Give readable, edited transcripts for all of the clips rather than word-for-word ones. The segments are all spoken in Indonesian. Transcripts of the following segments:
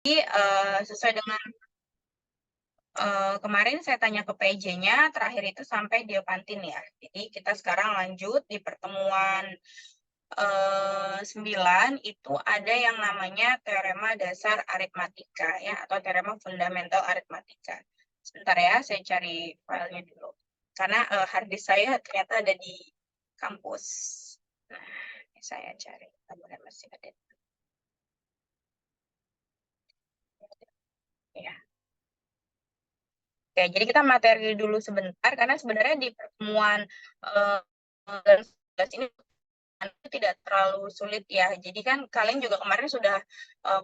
Sesuai dengan kemarin saya tanya ke PJ-nya, terakhir itu sampai Diopantin ya. Jadi kita sekarang lanjut di pertemuan 9 itu ada yang namanya teorema dasar aritmatika ya, atau teorema fundamental aritmatika. Sebentar ya, saya cari filenya dulu. Karena hard disk saya ternyata ada di kampus. Nah, saya cari. Kemudian masih ada. Ya. Oke, jadi kita materi dulu sebentar, karena sebenarnya di pertemuan 11 ini tidak terlalu sulit ya. Jadi kan kalian juga kemarin sudah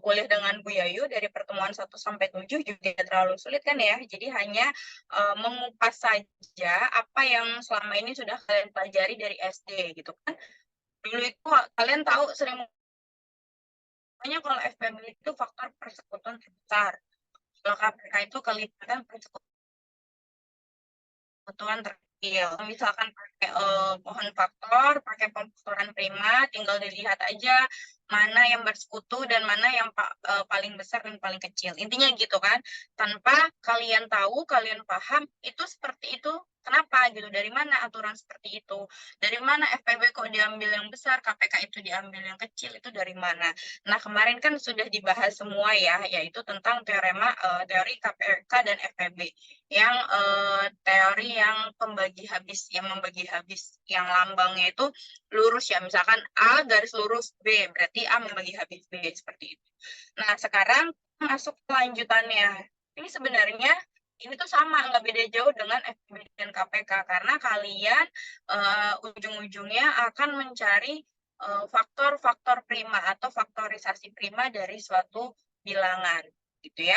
kuliah dengan Bu Yayu dari pertemuan 1 sampai 7 juga tidak terlalu sulit kan ya. Jadi hanya mengupas saja apa yang selama ini sudah kalian pelajari dari SD gitu kan. Dulu itu kalian tahu sering makanya kalau FPB itu faktor persekutuan terbesar. Kalau KPK itu kelipatan persekutuan terkecil. Misalkan pakai pohon faktor, pakai pemfaktoran prima, tinggal dilihat aja mana yang bersekutu dan mana yang paling besar dan paling kecil. Intinya gitu kan. Tanpa kalian tahu, kalian paham, itu seperti itu. Kenapa gitu? Dari mana aturan seperti itu? Dari mana FPB kok diambil yang besar, KPK itu diambil yang kecil, itu dari mana? Nah, kemarin kan sudah dibahas semua ya, yaitu tentang teorema teori KPK dan FPB. Yang teori yang pembagi habis, yang membagi habis, yang lambangnya itu lurus ya, misalkan A garis lurus B, berarti A membagi habis B, seperti itu. Nah, sekarang masuk kelanjutannya. Ini sebenarnya ini tuh sama, nggak beda jauh dengan FPB dan KPK, karena kalian ujung-ujungnya akan mencari faktor-faktor prima atau faktorisasi prima dari suatu bilangan, gitu ya.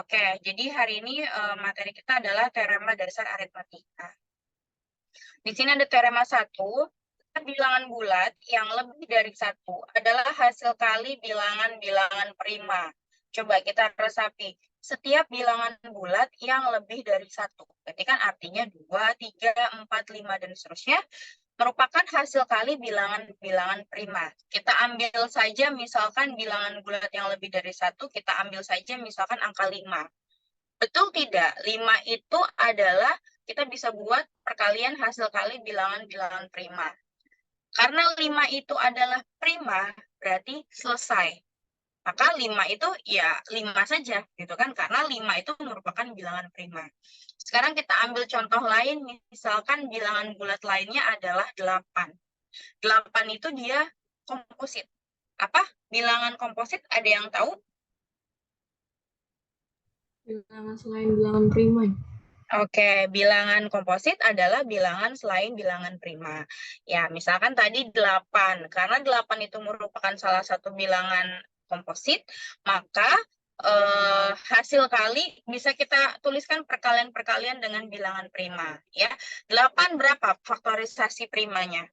Oke, jadi hari ini materi kita adalah teorema dasar aritmatika. Di sini ada teorema 1, bilangan bulat yang lebih dari 1 adalah hasil kali bilangan-bilangan prima. Coba kita resapi. Setiap bilangan bulat yang lebih dari 1. Berarti kan artinya 2, 3, 4, 5, dan seterusnya merupakan hasil kali bilangan-bilangan prima. Kita ambil saja misalkan bilangan bulat yang lebih dari 1, kita ambil saja misalkan angka 5. Betul tidak? 5 itu adalah, kita bisa buat perkalian hasil kali bilangan-bilangan prima. Karena 5 itu adalah prima, berarti selesai. Maka 5 itu ya 5 saja, gitu kan? Karena 5 itu merupakan bilangan prima. Sekarang kita ambil contoh lain, misalkan bilangan bulat lainnya adalah 8. 8 itu dia komposit. Apa? Bilangan komposit ada yang tahu? Bilangan selain bilangan prima. Oke, bilangan komposit adalah bilangan selain bilangan prima. Ya, misalkan tadi 8. Karena 8 itu merupakan salah satu bilangan komposit, maka hasil kali bisa kita tuliskan perkalian-perkalian dengan bilangan prima. Ya, 8 berapa faktorisasi primanya?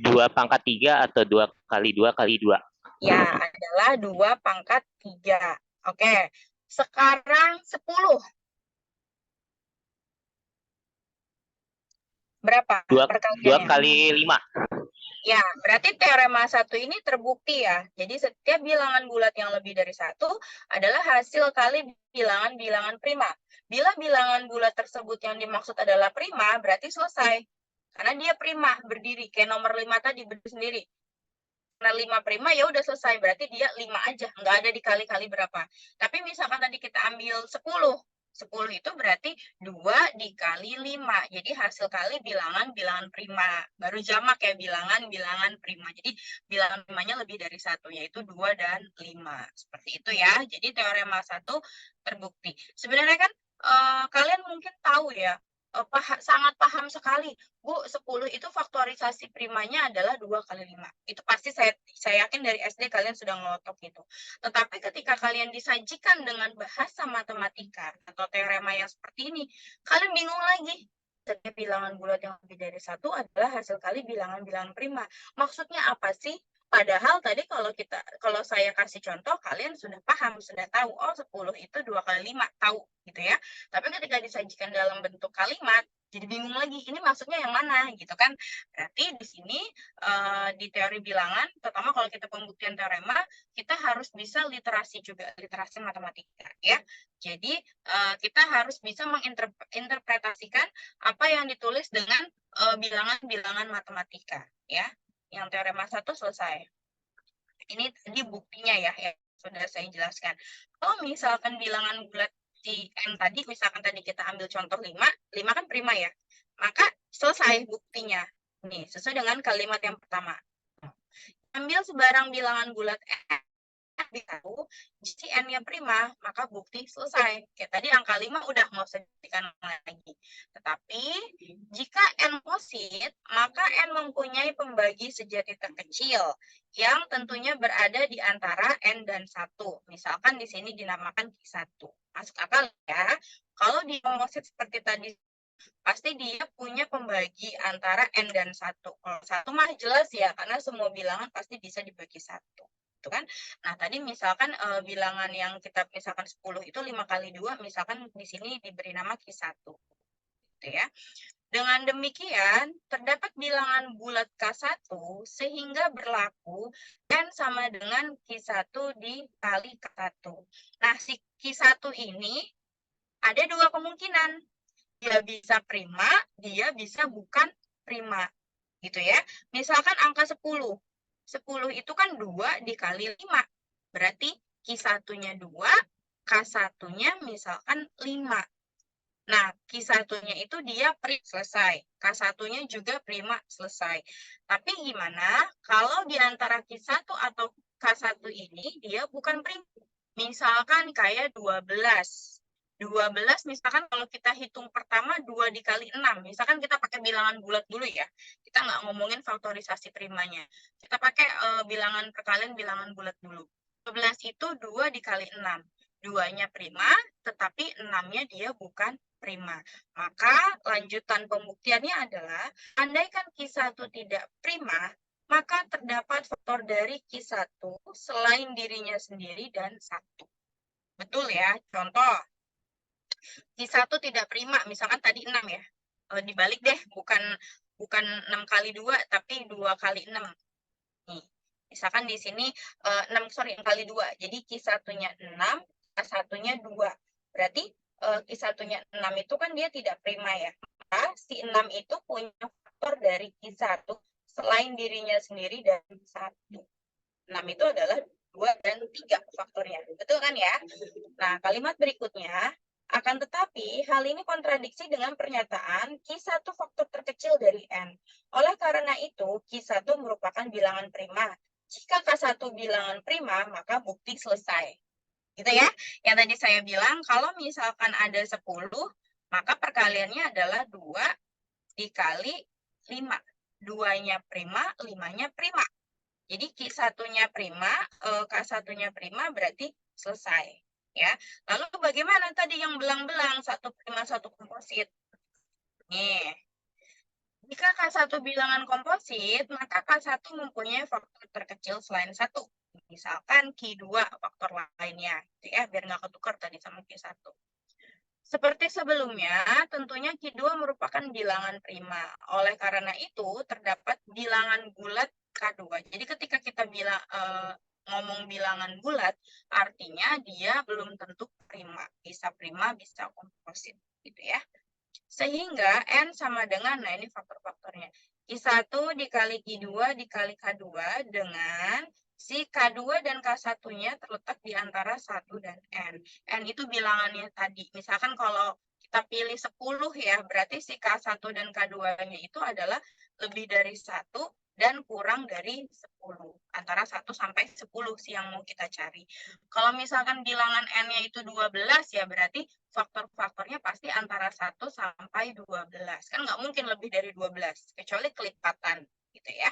2/3 atau 2 kali 2 kali 2? Ya, adalah 2/3. Oke, sekarang 10. Berapa 2 perkaliannya? kali 5. Ya, berarti teorema 1 ini terbukti ya. Jadi setiap bilangan bulat yang lebih dari 1 adalah hasil kali bilangan-bilangan prima. Bila bilangan bulat tersebut yang dimaksud adalah prima, berarti selesai. Karena dia prima, berdiri. Kayak nomor 5 tadi, berdiri sendiri. Karena 5 prima, ya udah selesai. Berarti dia 5 aja, nggak ada dikali-kali berapa. Tapi misalkan tadi kita ambil 10. 10 itu berarti 2 dikali 5. Jadi hasil kali bilangan-bilangan prima. Baru jamak ya, bilangan-bilangan prima. Jadi bilangan primanya lebih dari 1, yaitu 2 dan 5. Seperti itu ya. Jadi teorema 1 terbukti. Sebenarnya kan kalian mungkin tahu ya, sangat paham sekali. Bu, 10 itu faktorisasi primanya adalah 2 kali 5. Itu pasti saya yakin dari SD kalian sudah ngelotok itu. Tetapi ketika kalian disajikan dengan bahasa matematika atau teorema yang seperti ini, kalian bingung lagi. Setiap bilangan bulat yang lebih dari 1 adalah hasil kali bilangan-bilangan prima. Maksudnya apa sih? Padahal tadi kalau saya kasih contoh, kalian sudah paham, sudah tahu, oh 10 itu 2 kali 5, tahu gitu ya. Tapi ketika disajikan dalam bentuk kalimat, jadi bingung lagi, ini maksudnya yang mana gitu kan. Berarti di sini di teori bilangan, terutama kalau kita pembuktian teorema, kita harus bisa literasi juga, literasi matematika ya. Jadi kita harus bisa menginterpretasikan apa yang ditulis dengan bilangan-bilangan matematika ya. Yang teorema 1 selesai. Ini tadi buktinya ya, yang sudah saya jelaskan. Kalau misalkan bilangan bulat si N tadi, misalkan tadi kita ambil contoh 5 kan prima ya, maka selesai buktinya. Nih, sesuai dengan kalimat yang pertama. Ambil sebarang bilangan bulat N, tahu si N-nya prima, maka bukti selesai. Kayak tadi angka 5 udah nggak usah dibuktikan lagi. Tetapi jika N komposit, maka N mempunyai pembagi sejati terkecil yang tentunya berada di antara N dan 1. Misalkan di sini dinamakan Q1. Masuk akal ya? Kalau di komposit seperti tadi, pasti dia punya pembagi antara N dan 1. Kalau 1 mah jelas ya, karena semua bilangan pasti bisa dibagi 1. Gitu kan? Nah, tadi misalkan bilangan yang kita misalkan 10 itu 5 kali 2, misalkan di sini diberi nama Q1. Gitu ya. Dengan demikian, terdapat bilangan bulat K1 sehingga berlaku N sama dengan Q1 dikali K1. Nah, si Q1 ini ada dua kemungkinan. Dia bisa prima, dia bisa bukan prima. Gitu ya. Misalkan angka 10. 10 itu kan 2 dikali 5. Berarti Q1-nya 2, K1-nya misalkan 5. Nah, Q1-nya itu dia prima selesai. K1-nya juga prima selesai. Tapi gimana kalau di antara Q1 atau K1 ini dia bukan prima? Misalkan kayak 12. 12 misalkan kalau kita hitung pertama 2 dikali 6. Misalkan kita pakai bilangan bulat dulu ya. Kita nggak ngomongin faktorisasi primanya. Kita pakai bilangan perkalian bilangan bulat dulu. 12 itu 2 dikali 6. 2-nya prima, tetapi 6-nya dia bukan prima. Maka lanjutan pembuktiannya adalah, andaikan Q1 tidak prima, maka terdapat faktor dari Q1 selain dirinya sendiri dan 1. Betul ya? Contoh, Q1 tidak prima, misalkan tadi 6 ya. Dibalik deh, bukan 6 kali 2, tapi 2 kali 6. Nih, misalkan di sini 6 kali 2. Jadi Q1-nya 6, K1-nya 2. Berarti Q1-nya 6 itu kan dia tidak prima ya. Maka si 6 itu punya faktor dari Q1 selain dirinya sendiri dan 1. 6 itu adalah 2 dan 3 faktornya. Betul kan ya? Nah, kalimat berikutnya, akan tetapi hal ini kontradiksi dengan pernyataan Q1 faktor terkecil dari N. Oleh karena itu, Q1 merupakan bilangan prima. Jika K1 bilangan prima, maka bukti selesai. Gitu ya. Yang tadi saya bilang, kalau misalkan ada 10, maka perkaliannya adalah 2 dikali 5. 2-nya prima, 5-nya prima. Jadi Q1-nya prima, K1-nya prima berarti selesai. Ya. Lalu bagaimana tadi yang belang-belang, 1 prima, 1 komposit? Nih. Jika K1 bilangan komposit, maka K1 mempunyai faktor terkecil selain 1. Misalkan Q2 faktor lainnya. Ya, biar nggak ketukar tadi sama Q1. Seperti sebelumnya, tentunya Q2 merupakan bilangan prima. Oleh karena itu, terdapat bilangan bulat K2. Jadi ketika kita ngomong bilangan bulat, artinya dia belum tentu prima. Bisa prima, bisa komposit. Gitu ya. Sehingga N sama dengan, nah ini faktor-faktornya. Q1 dikali Q2 dikali K2 dengan si K2 dan K1-nya terletak di antara 1 dan N. N itu bilangannya tadi. Misalkan kalau kita pilih 10 ya, berarti si K1 dan K2-nya itu adalah lebih dari 1 dan kurang dari 10. Antara 1 sampai 10 sih yang mau kita cari. Kalau misalkan bilangan N-nya itu 12 ya, berarti faktor-faktornya pasti antara 1 sampai 12. Kan nggak mungkin lebih dari 12, kecuali kelipatan gitu ya.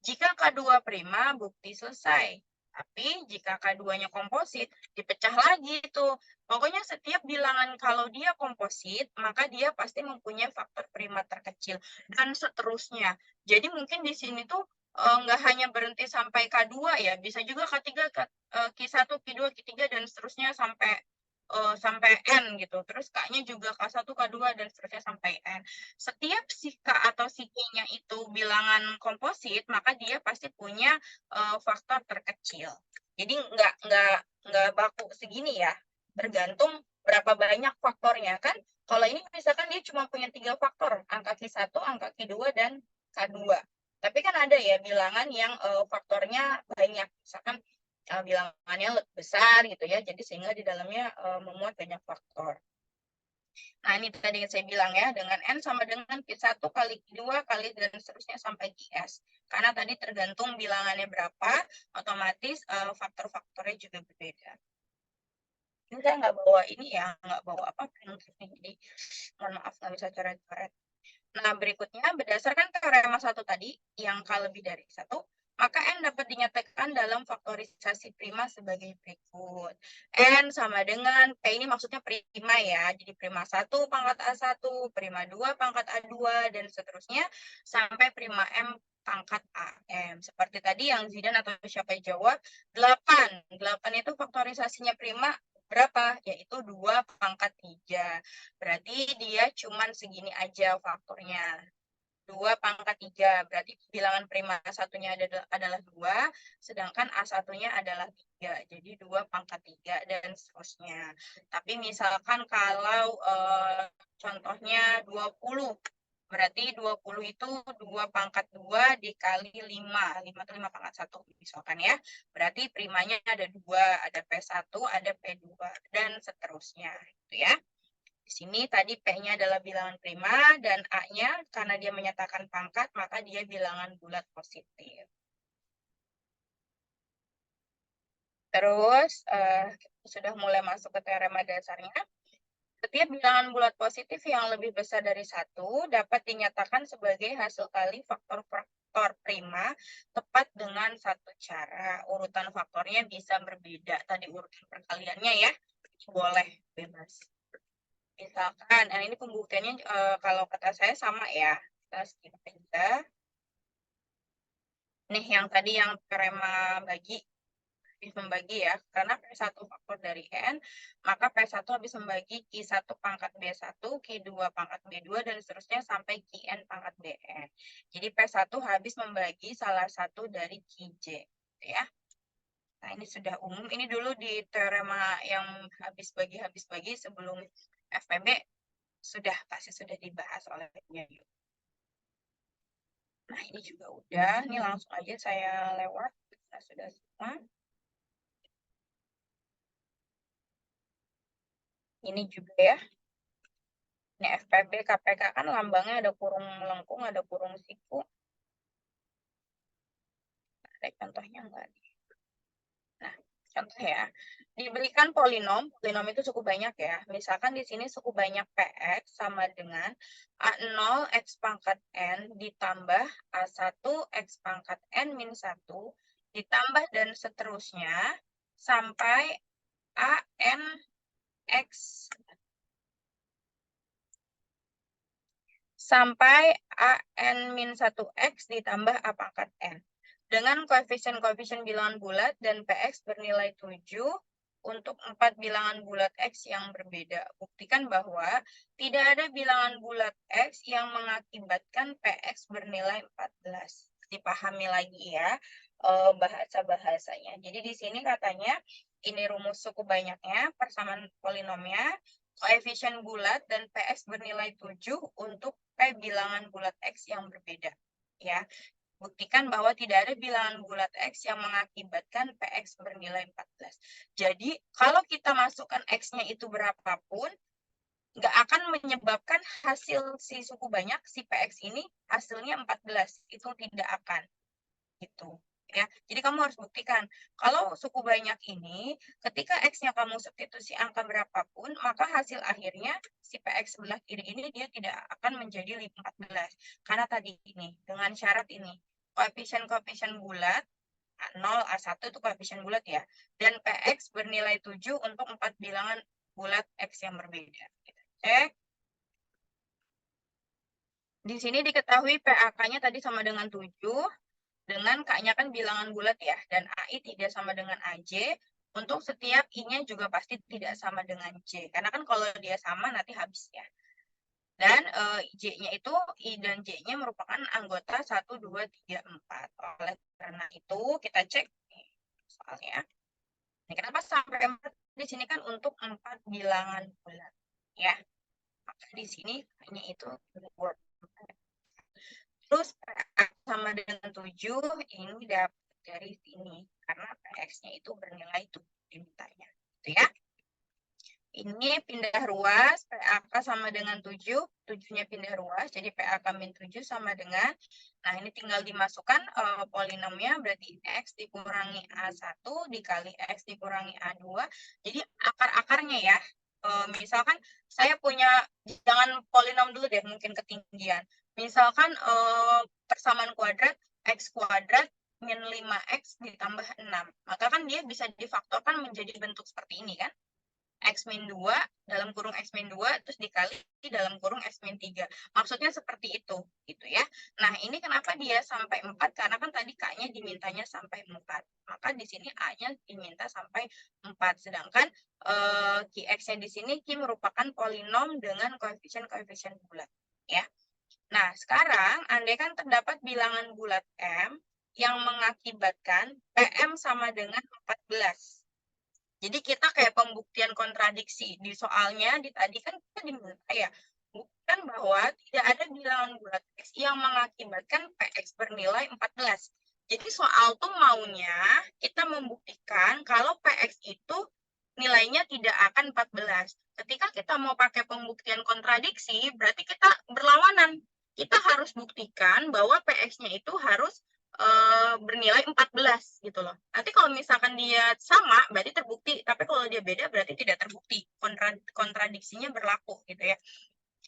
Jika K2 prima, bukti selesai. Tapi jika K2-nya komposit, dipecah lagi itu. Pokoknya setiap bilangan kalau dia komposit, maka dia pasti mempunyai faktor prima terkecil. Dan seterusnya. Jadi mungkin di sini tuh nggak hanya berhenti sampai K2 ya, bisa juga K3, Q1, Q2, Q3, dan seterusnya sampai sampai N gitu. Terus K-nya juga K1, K2, dan seterusnya sampai N. Setiap si K atau si Q-nya itu bilangan komposit, maka dia pasti punya faktor terkecil. Jadi nggak baku segini ya, tergantung berapa banyak faktornya kan. Kalau ini misalkan dia cuma punya 3 faktor, angka Q1, angka Q2, dan K2. Tapi kan ada ya bilangan yang faktornya banyak, misalkan bilangannya besar gitu ya, jadi sehingga di dalamnya memuat banyak faktor. Nah, ini tadi yang saya bilang ya, dengan N sama dengan Q1 kali Q2 kali dan seterusnya sampai Qs. Karena tadi tergantung bilangannya berapa, otomatis faktor-faktornya juga berbeda. Ini saya nggak bawa ini ya, nggak bawa apa, jadi mohon maaf nggak bisa coret-coret. Nah, berikutnya berdasarkan teorema 1 tadi, yang K lebih dari 1, maka N dapat dinyatakan dalam faktorisasi prima sebagai berikut. N sama dengan, P ini maksudnya prima ya, jadi prima 1 pangkat A1, prima 2 pangkat A2, dan seterusnya, sampai prima M pangkat AM. Seperti tadi yang Zidan atau siapa yang jawab, 8. 8 itu faktorisasinya prima berapa? Yaitu 2 pangkat 3. Berarti dia cuman segini aja faktornya. 2 pangkat 3. Berarti bilangan prima satunya adalah 2, sedangkan A1-nya adalah 3. Jadi 2 pangkat 3 dan seterusnya. Tapi misalkan kalau contohnya 20, berarti 20 itu 2 pangkat 2 dikali 5. 5 itu 5 pangkat 1 misalkan ya. Berarti primanya ada 2, ada P1, ada P2, dan seterusnya. Gitu ya. Di sini tadi P-nya adalah bilangan prima, dan A-nya karena dia menyatakan pangkat, maka dia bilangan bulat positif. Terus, sudah mulai masuk ke teorema dasarnya. Setiap bilangan bulat positif yang lebih besar dari 1 dapat dinyatakan sebagai hasil kali faktor-faktor prima tepat dengan satu cara. Urutan faktornya bisa berbeda. Tadi urutan perkaliannya ya, boleh bebas. Misalkan, nah ini pembuktiannya kalau kata saya sama ya. Kita skip aja. Nih yang tadi yang teorema bagi. Habis membagi ya, karena P1 faktor dari N, maka P1 habis membagi Q1 pangkat B1, Q2 pangkat B2, dan seterusnya sampai Qn pangkat Bn. Jadi P1 habis membagi salah satu dari Qj. Ya. Nah, ini sudah umum. Ini dulu di teorema yang habis bagi sebelum FPB, pasti sudah dibahas oleh Nyoyo. Nah, ini juga udah. Ini langsung aja saya lewat. Kita sudah semua. Ini juga ya. Ini FPB, KPK kan lambangnya ada kurung melengkung, ada kurung siku. Ada contohnya enggak? Nah, contoh ya. Diberikan polinom itu cukup banyak ya. Misalkan di sini cukup banyak PX sama dengan A0 X pangkat N ditambah A1 X pangkat N min 1 ditambah dan seterusnya sampai AN X sampai AN-1X ditambah A pangkat N. Dengan koefisien-koefisien bilangan bulat dan PX bernilai 7 untuk 4 bilangan bulat X yang berbeda. Buktikan bahwa tidak ada bilangan bulat X yang mengakibatkan PX bernilai 14. Dipahami lagi ya bahasa-bahasanya. Jadi di sini katanya ini rumus suku banyaknya, persamaan polinomnya, koefisien bulat dan PX bernilai 7 untuk P bilangan bulat X yang berbeda. Ya, buktikan bahwa tidak ada bilangan bulat X yang mengakibatkan PX bernilai 14. Jadi, kalau kita masukkan X-nya itu berapapun, nggak akan menyebabkan hasil si suku banyak, si PX ini, hasilnya 14. Itu tidak akan. Gitu. Ya, jadi kamu harus buktikan kalau suku banyak ini ketika X-nya kamu substitusi angka berapapun, maka hasil akhirnya si PX sebelah kiri ini dia tidak akan menjadi 14 karena tadi ini dengan syarat ini koefisien bulat A0 A1 itu koefisien bulat ya, dan PX bernilai 7 untuk 4 bilangan bulat X yang berbeda. Kita cek. Di sini diketahui PAK-nya tadi sama dengan 7. Dengan K-nya kan bilangan bulat ya, dan AI tidak sama dengan AJ, Untuk setiap I-nya juga pasti tidak sama dengan J. Karena kan kalau dia sama nanti habis ya. Dan J-nya itu, I dan J-nya merupakan anggota 1, 2, 3, 4. Oleh karena itu, kita cek nih soalnya. Nah, kenapa sampai 4? Di sini kan untuk 4 bilangan bulat. Ya. Maka di sini hanya itu. Terus PX sama dengan 7, ini dapat dari sini. Karena PX-nya itu bernilai 7 dimintanya. Gitu ya. Ini pindah ruas, PAK sama dengan 7, 7-nya pindah ruas, jadi PAK min 7 sama dengan, nah ini tinggal dimasukkan polinomnya, berarti X dikurangi A1 dikali X dikurangi A2, jadi akar-akarnya ya, misalkan saya punya, jangan polinom dulu deh, mungkin ketinggian, misalkan persamaan kuadrat, X kuadrat min 5X ditambah 6, maka kan dia bisa difaktorkan menjadi bentuk seperti ini kan, X min 2 dalam kurung X min 2 terus dikali dalam kurung X min 3. Maksudnya seperti itu, gitu ya. Nah, ini kenapa dia sampai 4? Karena kan tadi K-nya dimintanya sampai 4. Maka di sini A-nya diminta sampai 4. Sedangkan Qx-nya di sini Q merupakan polinom dengan koefisien-koefisien bulat, ya. Nah, sekarang andaikan terdapat bilangan bulat M yang mengakibatkan PM sama dengan 14. Jadi kita kayak pembuktian kontradiksi di soalnya di tadi kan kita diminta ya bukan bahwa tidak ada bilangan bulat X yang mengakibatkan PX bernilai 14. Jadi soal tuh maunya kita membuktikan kalau PX itu nilainya tidak akan 14. Ketika kita mau pakai pembuktian kontradiksi berarti kita berlawanan. Kita harus buktikan bahwa PX-nya itu harus bernilai 14 gitu loh. Nanti kalau misalkan dia sama berarti terbukti, tapi kalau dia beda berarti tidak terbukti. Kontradiksinya berlaku gitu ya.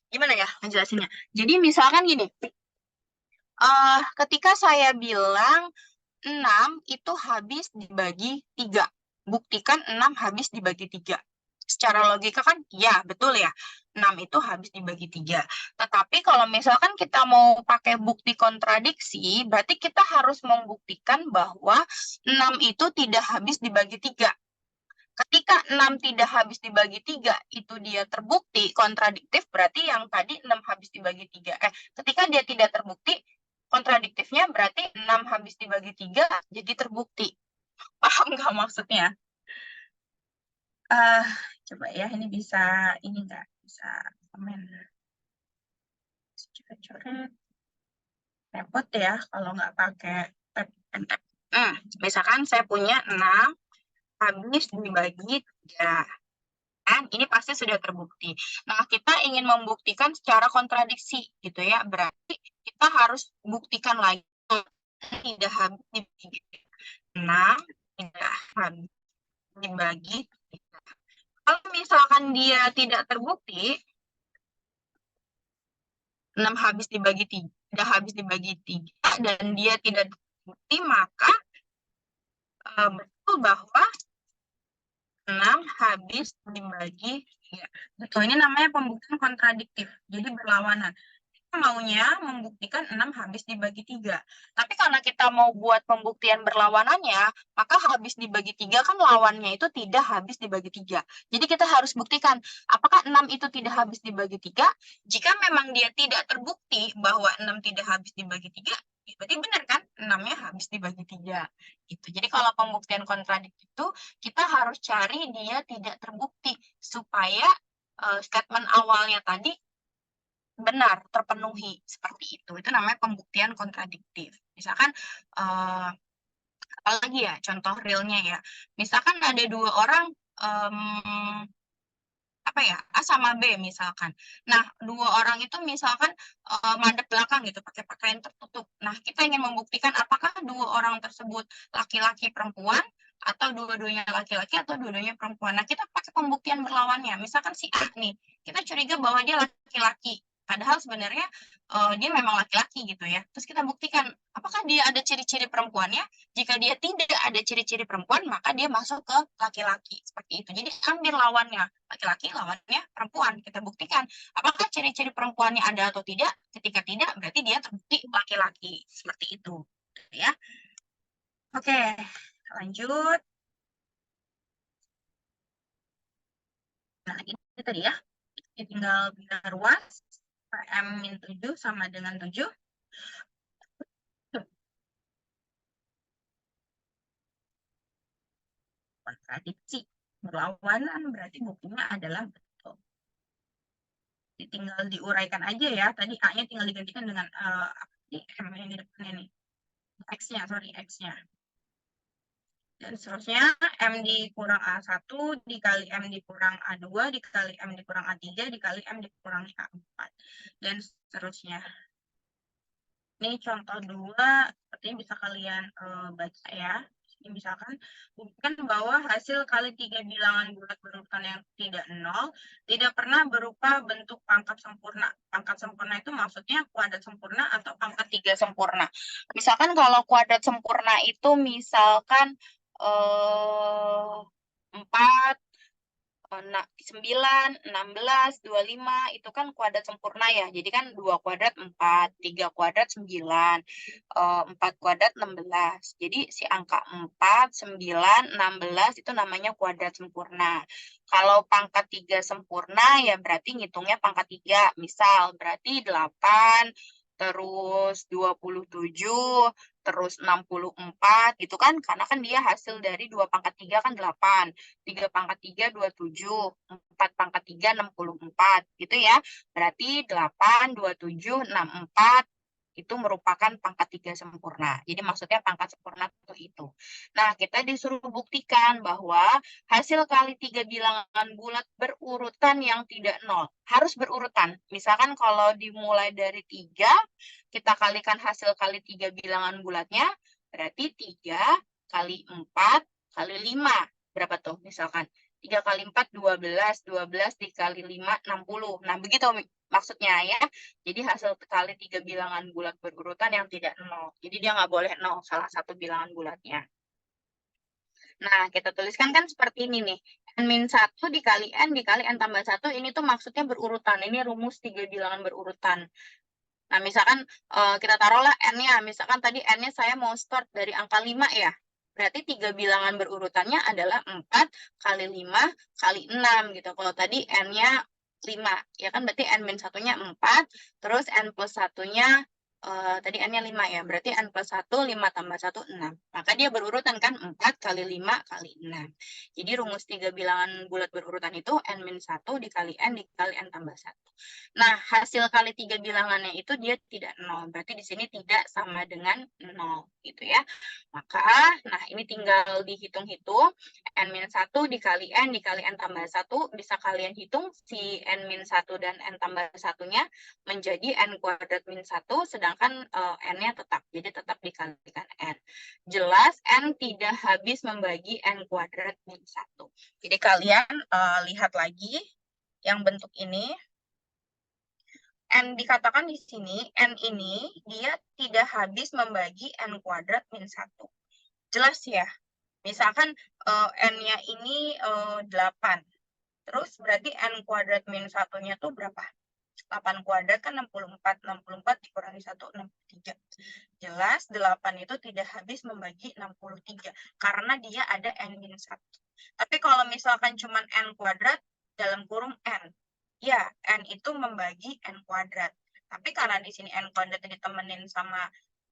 Gimana ya ngejelasinnya? Jadi misalkan gini, ketika saya bilang 6 itu habis dibagi 3. Buktikan 6 habis dibagi 3. Secara logika kan, ya betul ya, 6 itu habis dibagi 3. Tetapi kalau misalkan kita mau pakai bukti kontradiksi, berarti kita harus membuktikan bahwa 6 itu tidak habis dibagi 3. Ketika 6 tidak habis dibagi 3, itu dia terbukti kontradiktif, berarti yang tadi 6 habis dibagi 3. Ketika dia tidak terbukti, kontradiktifnya berarti 6 habis dibagi 3, jadi terbukti. Paham nggak maksudnya? Coba ya, ini bisa, ini nggak bisa komen. Coret-coret. Repot ya kalau nggak pakai tab and tab. Misalkan saya punya 6 habis dibagi 3. Kan ini pasti sudah terbukti. Nah, kita ingin membuktikan secara kontradiksi gitu ya. Berarti kita harus buktikan lagi tidak habis dibagi 6, tidak habis dibagi 3. Kalau misalkan dia tidak terbukti, 6 habis dibagi 3, tidak habis dibagi 3 dan dia tidak terbukti, maka betul bahwa 6 habis dibagi 3. Betul, ini namanya pembuktian kontradiktif, jadi berlawanan. Kita maunya membuktikan 6 habis dibagi 3. Tapi karena kita mau buat pembuktian berlawanannya, maka habis dibagi 3 kan lawannya itu tidak habis dibagi 3. Jadi kita harus buktikan, apakah 6 itu tidak habis dibagi 3? Jika memang dia tidak terbukti bahwa 6 tidak habis dibagi 3, berarti benar kan? 6-nya habis dibagi 3. Gitu. Jadi kalau pembuktian kontradiktif itu, kita harus cari dia tidak terbukti, supaya statement awalnya tadi benar, terpenuhi. Seperti itu. Itu namanya pembuktian kontradiktif. Misalkan, apalagi ya, contoh realnya ya. Misalkan ada 2 orang, apa ya, A sama B misalkan. Nah, 2 orang itu misalkan madep belakang gitu, pakai pakaian tertutup. Nah, kita ingin membuktikan apakah 2 orang tersebut laki-laki perempuan, atau dua-duanya laki-laki atau dua-duanya perempuan. Nah, kita pakai pembuktian berlawannya. Misalkan si A nih, kita curiga bahwa dia laki-laki. Padahal sebenarnya dia memang laki-laki gitu ya. Terus kita buktikan, apakah dia ada ciri-ciri perempuannya? Jika dia tidak ada ciri-ciri perempuan, maka dia masuk ke laki-laki. Seperti itu. Jadi ambil lawannya. Laki-laki lawannya perempuan. Kita buktikan, apakah ciri-ciri perempuannya ada atau tidak? Ketika tidak, berarti dia terbukti laki-laki. Seperti itu. Ya. Oke, lanjut. tadi ya. Jadi tinggal bina ruas M min 7 sama dengan 7. Kontradiksi. Berlawanan berarti buktinya adalah betul. Jadi tinggal diuraikan aja ya. Tadi A-nya tinggal digantikan dengan M yang di depannya nih. X-nya, sorry, X-nya. Dan seterusnya, M dikurang A1 dikali M dikurang A2 dikali M dikurang A3 dikali M dikurang A4. Dan seterusnya. Ini contoh 2, sepertinya bisa kalian baca ya. Ini misalkan, buktikan bahwa hasil kali 3 bilangan bulat berurutan yang tidak nol tidak pernah berupa bentuk pangkat sempurna. Pangkat sempurna itu maksudnya kuadrat sempurna atau pangkat 3 sempurna. Misalkan kalau kuadrat sempurna itu misalkan 4, 9, 16, 25 itu kan kuadrat sempurna ya. Jadi kan 2 kuadrat 4, 3 kuadrat 9, 4 kuadrat 16. Jadi si angka 4, 9, 16 itu namanya kuadrat sempurna. Kalau pangkat 3 sempurna ya berarti ngitungnya pangkat 3. Misal berarti 8, terus 27, terus 64 gitu kan, karena kan dia hasil dari 2 pangkat 3 kan 8, 3 pangkat 3 27, 4 pangkat 3 64 gitu ya. Berarti 8, 27, 64 itu merupakan pangkat 3 sempurna. Jadi maksudnya pangkat sempurna itu. Nah, kita disuruh buktikan bahwa hasil kali 3 bilangan bulat berurutan yang tidak nol. Harus berurutan. Misalkan kalau dimulai dari 3, kita kalikan hasil kali 3 bilangan bulatnya, berarti 3 kali 4 kali 5. Berapa tuh misalkan? 3 kali 4, 12. 12 dikali 5, 60. Nah, begitu maksudnya ya. Jadi hasil kali 3 bilangan bulat berurutan yang tidak nol. Jadi dia nggak boleh nol salah satu bilangan bulatnya. Nah, kita tuliskan kan seperti ini nih. N-1 dikali N dikali N tambah 1. Ini tuh maksudnya berurutan. Ini rumus 3 bilangan berurutan. Nah, misalkan kita taruhlah N-nya. Misalkan tadi N-nya saya mau start dari angka 5 ya. Berarti 3 bilangan berurutannya adalah 4 kali 5 kali 6 gitu. Kalau tadi N-nya 5, ya kan berarti N-1-nya 4, terus N plus 1-nya tadi N-nya 5 ya, berarti N plus 1, 5 tambah 1, 6. Maka dia berurutan kan 4 kali 5 kali 6. Jadi rumus 3 bilangan bulat berurutan itu N-1 dikali N dikali N tambah 1. Nah, hasil kali 3 bilangannya itu dia tidak 0. Berarti di sini tidak sama dengan 0 gitu ya. Maka, nah ini tinggal dihitung-hitung. N-1 dikali N dikali N tambah 1. Bisa kalian hitung si N-1 dan N tambah 1-nya menjadi N kuadrat min 1, sedangkan N-nya tetap. Jadi tetap dikalikan N. Jelas N tidak habis membagi N kuadrat min 1. Jadi kalian lihat lagi yang bentuk ini. N dikatakan di sini, N ini dia tidak habis membagi N kuadrat min 1. Jelas ya? Misalkan N-nya ini 8. Terus berarti N kuadrat min 1-nya tuh berapa? 8 kuadrat kan 64. 64 dikurangi 1, 63. Jelas 8 itu tidak habis membagi 63. Karena dia ada N min 1. Tapi kalau misalkan cuma N kuadrat dalam kurung N. Ya, N itu membagi N kuadrat. Tapi karena di sini N kuadrat ditemenin sama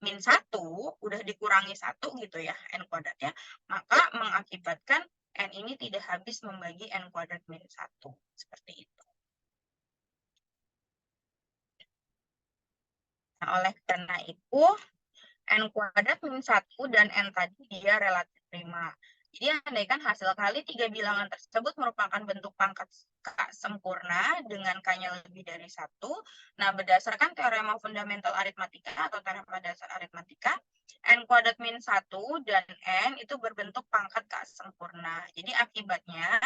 min 1, udah dikurangi 1 gitu ya, N kuadratnya, maka mengakibatkan N ini tidak habis membagi N kuadrat min 1. Seperti itu. Nah, oleh karena itu, N kuadrat min 1 dan N tadi dia relatif prima. Jadi andaikan hasil kali 3 bilangan tersebut merupakan bentuk pangkat K sempurna dengan K-nya lebih dari 1. Nah, berdasarkan teorema fundamental aritmatika atau teorema dasar aritmatika, N kuadrat min 1 dan N itu berbentuk pangkat K sempurna. Jadi akibatnya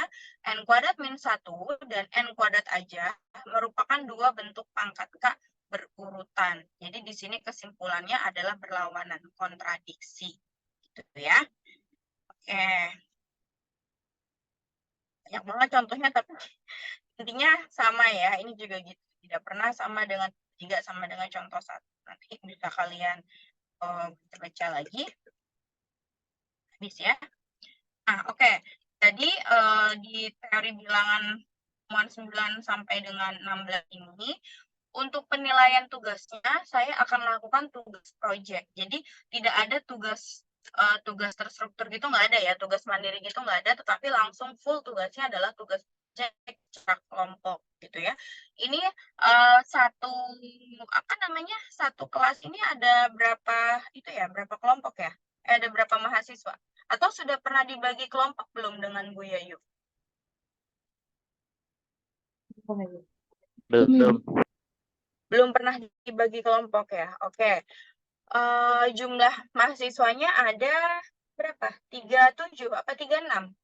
N kuadrat min 1 dan N kuadrat aja merupakan dua bentuk pangkat K berurutan. Jadi di sini kesimpulannya adalah berlawanan, kontradiksi. Gitu ya. Oke. Banyak banget contohnya, tapi intinya sama ya. Ini juga gitu. Tidak pernah sama dengan 3 sama dengan contoh 1. Nanti bisa kalian baca lagi. Habis ya. Nah, oke. Jadi di teori bilangan pertemuan 9 sampai dengan 16 ini, untuk penilaian tugasnya, saya akan melakukan tugas project. Jadi, tidak ada tugas terstruktur gitu, nggak ada ya, tugas mandiri gitu nggak ada, tetapi langsung full tugasnya adalah tugas project secara kelompok gitu ya. Ini satu kelas ini ada berapa kelompok ya? Ada berapa mahasiswa? Atau sudah pernah dibagi kelompok belum dengan Bu Yayu? Belum. Belum pernah dibagi kelompok ya? Oke. Jumlah mahasiswanya ada berapa? 37 apa 36?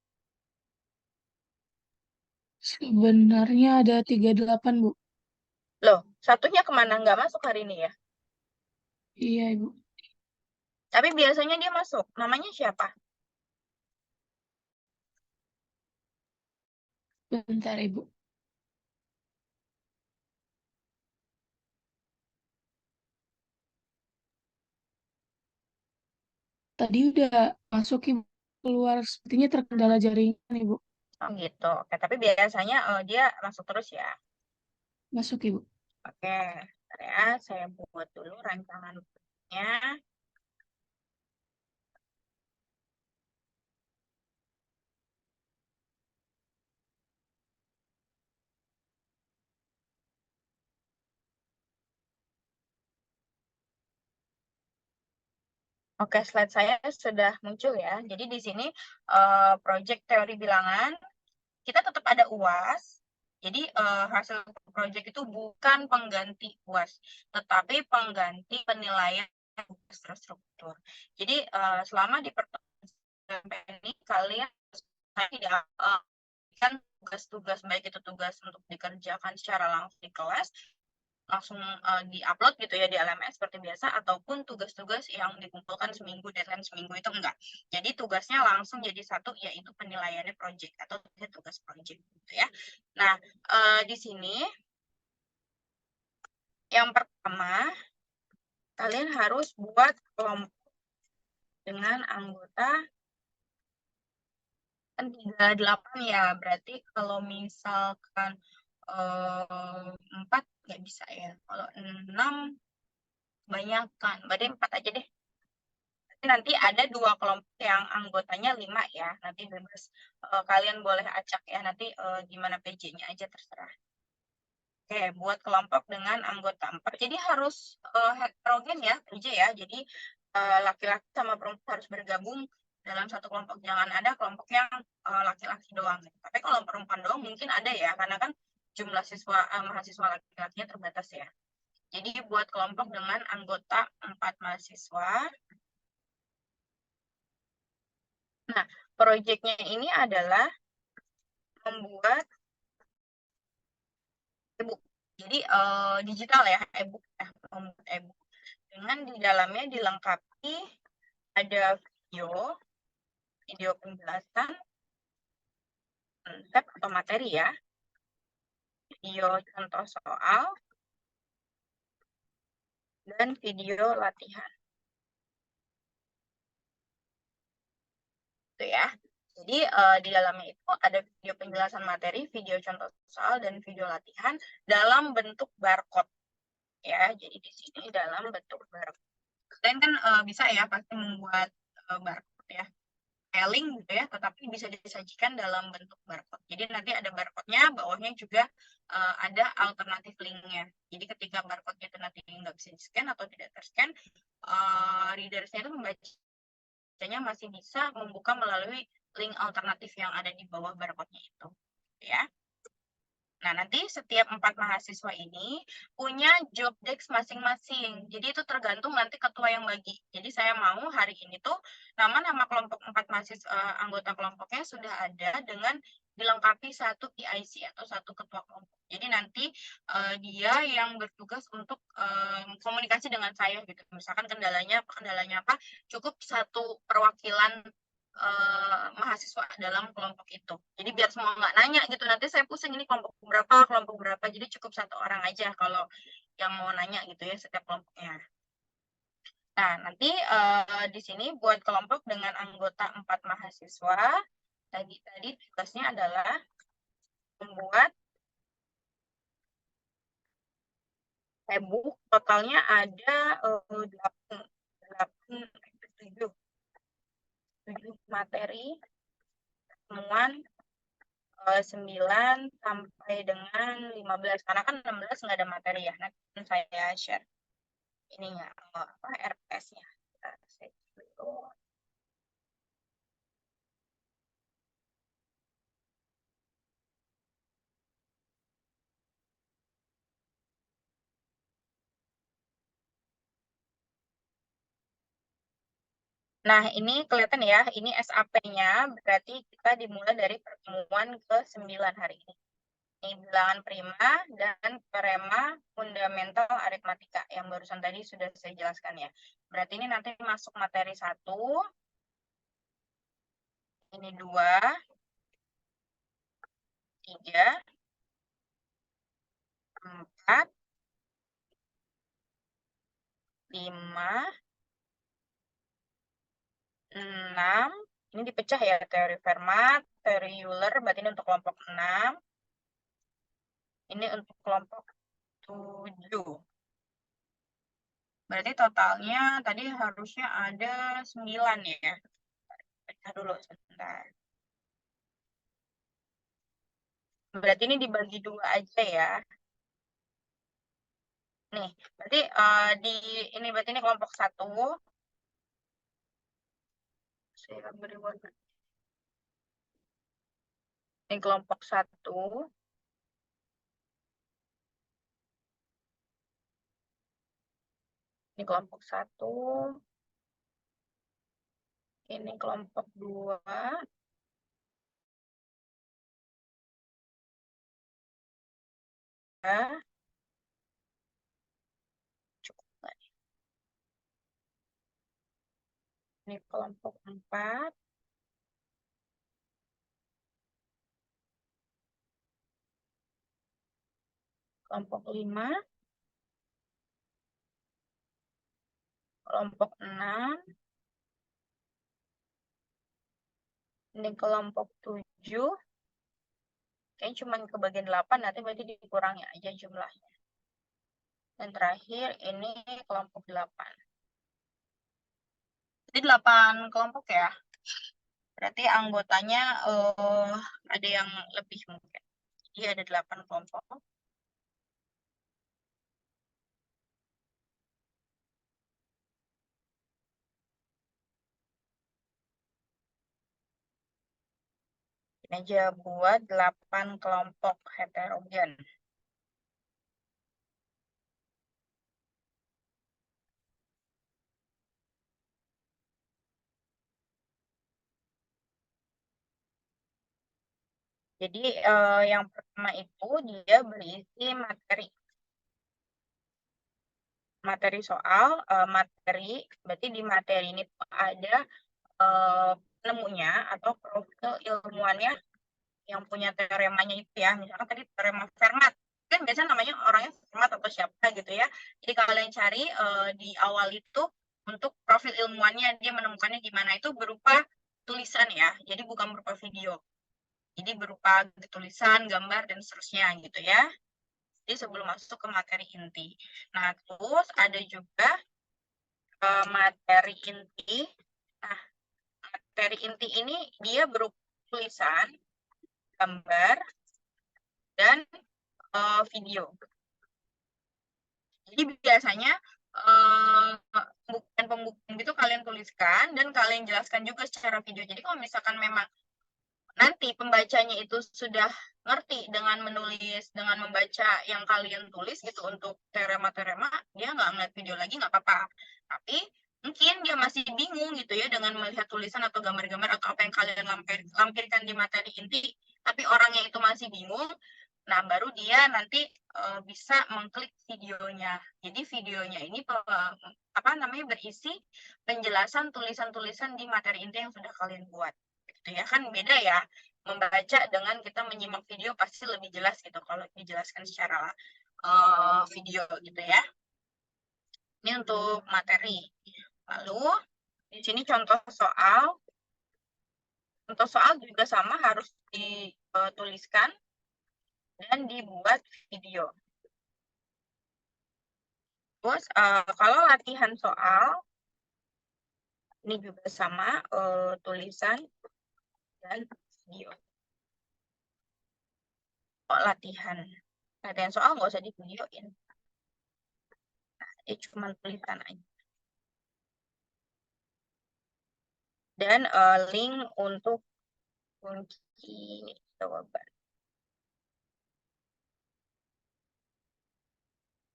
Sebenarnya ada 38, Bu. Loh, satunya kemana? Nggak masuk hari ini ya? Iya, Ibu. Tapi biasanya dia masuk. Namanya siapa? Bentar, Ibu. Tadi udah masuk, Ibu. Keluar, sepertinya terkendala jaringan, Ibu. Oh gitu. Oke, tapi biasanya dia masuk terus ya. Masuk, Ibu. Oke, bentar ya. Saya buat dulu rancangannya. Oke, slide saya sudah muncul ya. Jadi di sini project teori bilangan, kita tetap ada UAS. Jadi hasil project itu bukan pengganti UAS, tetapi pengganti penilaian tugas terstruktur. Jadi selama di pertemuan ini kalian tidak kan tugas-tugas baik itu tugas untuk dikerjakan secara langsung di kelas, langsung di-upload gitu ya di LMS seperti biasa, ataupun tugas-tugas yang dikumpulkan seminggu, deadline seminggu itu enggak. Jadi tugasnya langsung jadi satu, yaitu penilaiannya project atau tugas project gitu ya. Nah, di sini yang pertama, kalian harus buat kelompok dengan anggota 38 ya. Berarti kalau misalkan 4 nggak bisa ya. Kalau 6 kebanyakan. Berarti 4 aja deh. Nanti ada 2 kelompok yang anggotanya 5 ya. Nanti bebas. Kalian boleh acak ya. Nanti gimana PJ-nya aja terserah. Oke, buat kelompok dengan anggota 4. Jadi harus heterogen ya, PJ ya. Jadi laki-laki sama perempuan harus bergabung dalam satu kelompok. Jangan ada kelompok yang laki-laki doang. Tapi kalau perempuan doang mungkin ada ya, karena kan jumlah mahasiswa laki-lakinya terbatas ya. Jadi buat kelompok dengan anggota 4 mahasiswa. Nah, proyeknya ini adalah membuat e-book. Jadi digital ya, e-book ya, membuat e-book. Dengan di dalamnya dilengkapi ada video penjelasan konsep atau materi ya, video contoh soal, dan video latihan. Itu ya. Jadi di dalamnya itu ada video penjelasan materi, video contoh soal, dan video latihan dalam bentuk barcode. Ya, jadi di sini dalam bentuk barcode. Kalian kan bisa ya pasti membuat barcode ya, link gitu ya, tetapi bisa disajikan dalam bentuk barcode. Jadi nanti ada barcode-nya, bawahnya juga ada alternatif link-nya. Jadi ketika barcode-nya itu nanti nggak bisa di-scan atau tidak ter-scan, readers-nya itu membacanya masih bisa membuka melalui link alternatif yang ada di bawah barcode-nya itu. Ya. Nah, nanti setiap 4 mahasiswa ini punya job desk masing-masing. Jadi itu tergantung nanti ketua yang bagi. Jadi saya mau hari ini tuh nama-nama kelompok 4 mahasiswa anggota kelompoknya sudah ada dengan dilengkapi satu PIC atau satu ketua kelompok. Jadi nanti dia yang bertugas untuk komunikasi dengan saya gitu. Misalkan kendalanya apa? Cukup satu perwakilan mahasiswa dalam kelompok itu. Jadi biar semua nggak nanya gitu. Nanti saya pusing ini kelompok berapa. Jadi cukup satu orang aja kalau yang mau nanya gitu ya setiap kelompoknya. Nah, nanti di sini buat kelompok dengan anggota 4 mahasiswa, tadi tugasnya adalah membuat e-book totalnya ada 7 materi temuan 9 sampai dengan 15 karena kan 16 nggak ada materi ya. Nanti saya share ininya RPS-nya. Nah, ini kelihatan ya, ini SAP-nya berarti kita dimulai dari pertemuan ke-9 hari ini. Ini bilangan prima dan teorema fundamental aritmatika yang barusan tadi sudah saya jelaskan ya. Berarti ini nanti masuk materi 1, ini 2, 3, 4, 5, 6, ini dipecah ya, teori Fermat, teori Euler, berarti ini untuk kelompok 6, ini untuk kelompok 7. Berarti totalnya tadi harusnya ada 9 ya. Pecah dulu sebentar. Berarti ini dibagi 2 aja ya. Nih, berarti berarti ini kelompok 1. Saya beri warna. Ini kelompok 1. Ini kelompok 1. Ini kelompok 2. Cukup nggak nih? Ini kelompok 4. Kelompok 5. Kelompok 6. Ini kelompok 7. Kayaknya cuma kebagian 8, nanti berarti dikurangi aja jumlahnya. Dan terakhir ini kelompok 8. Jadi 8 kelompok ya. Berarti anggotanya ada yang lebih mungkin. Jadi ada 8 kelompok. Ini aja buat 8 kelompok heterogen. Jadi yang pertama itu dia berisi materi soal, materi, berarti di materi ini ada penemunya atau profil ilmuannya yang punya teoremanya itu ya, misalkan tadi teorema Fermat, kan biasanya namanya orangnya Fermat atau siapa gitu ya. Jadi kalian cari di awal itu untuk profil ilmuannya dia menemukannya gimana, itu berupa tulisan ya, jadi bukan berupa video. Jadi berupa tulisan, gambar, dan seterusnya gitu ya. Jadi sebelum masuk ke materi inti. Nah, terus ada juga materi inti. Nah, materi inti ini dia berupa tulisan, gambar, dan video. Jadi biasanya pembuktian gitu kalian tuliskan dan kalian jelaskan juga secara video. Jadi kalau misalkan memang nanti pembacanya itu sudah ngerti dengan menulis, dengan membaca yang kalian tulis gitu untuk teorema-teorema, dia nggak ngeliat video lagi nggak apa-apa. Tapi mungkin dia masih bingung gitu ya dengan melihat tulisan atau gambar-gambar atau apa yang kalian lampirkan di materi inti, tapi orangnya itu masih bingung. Nah, baru dia nanti bisa mengklik videonya. Jadi videonya ini berisi penjelasan tulisan-tulisan di materi inti yang sudah kalian buat. Gitu ya, kan beda ya. Membaca dengan kita menyimak video pasti lebih jelas gitu kalau dijelaskan secara video gitu ya. Ini untuk materi. Lalu di sini contoh soal. Contoh soal juga sama harus dituliskan dan dibuat video. Terus kalau latihan soal, ini juga sama tulisan dan video. Latihan soal nggak usah di videoin. Nah, dia cuma tulisan aja. Dan link untuk kunci jawaban.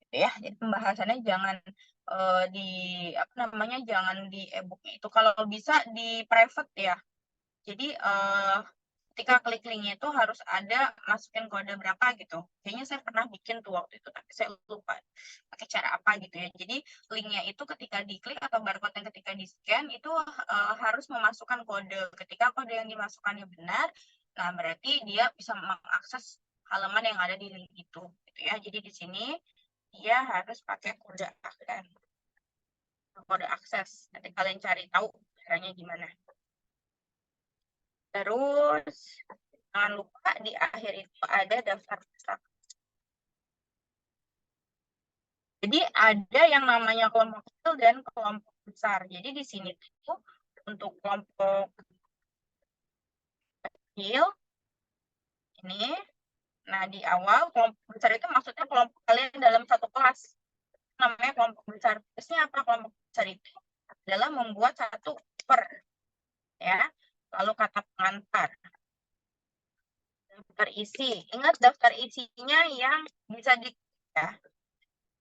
Ya, jadi pembahasannya jangan di apa namanya, jangan di e-booknya itu, kalau bisa di private ya. Jadi ketika klik linknya itu harus ada masukin kode berapa gitu. Kayaknya saya pernah bikin tuh waktu itu, tapi saya lupa pakai cara apa gitu ya. Jadi linknya itu ketika diklik atau barcode yang ketika di scan itu harus memasukkan kode. Ketika kode yang dimasukkannya benar, nah berarti dia bisa mengakses halaman yang ada di link itu gitu ya. Jadi di sini dia harus pakai kode akses. Nanti kalian cari tahu caranya gimana. Terus jangan lupa di akhir itu ada daftar pustaka. Jadi ada yang namanya kelompok kecil dan kelompok besar. Jadi di sini tuh untuk kelompok kecil ini, nah di awal kelompok besar itu maksudnya kelompok kalian dalam satu kelas. Namanya kelompok besar. Terusnya apa? Kelompok besar itu adalah membuat satu per, ya. Lalu kata pengantar. Daftar isi. Ingat daftar isinya yang bisa di ya.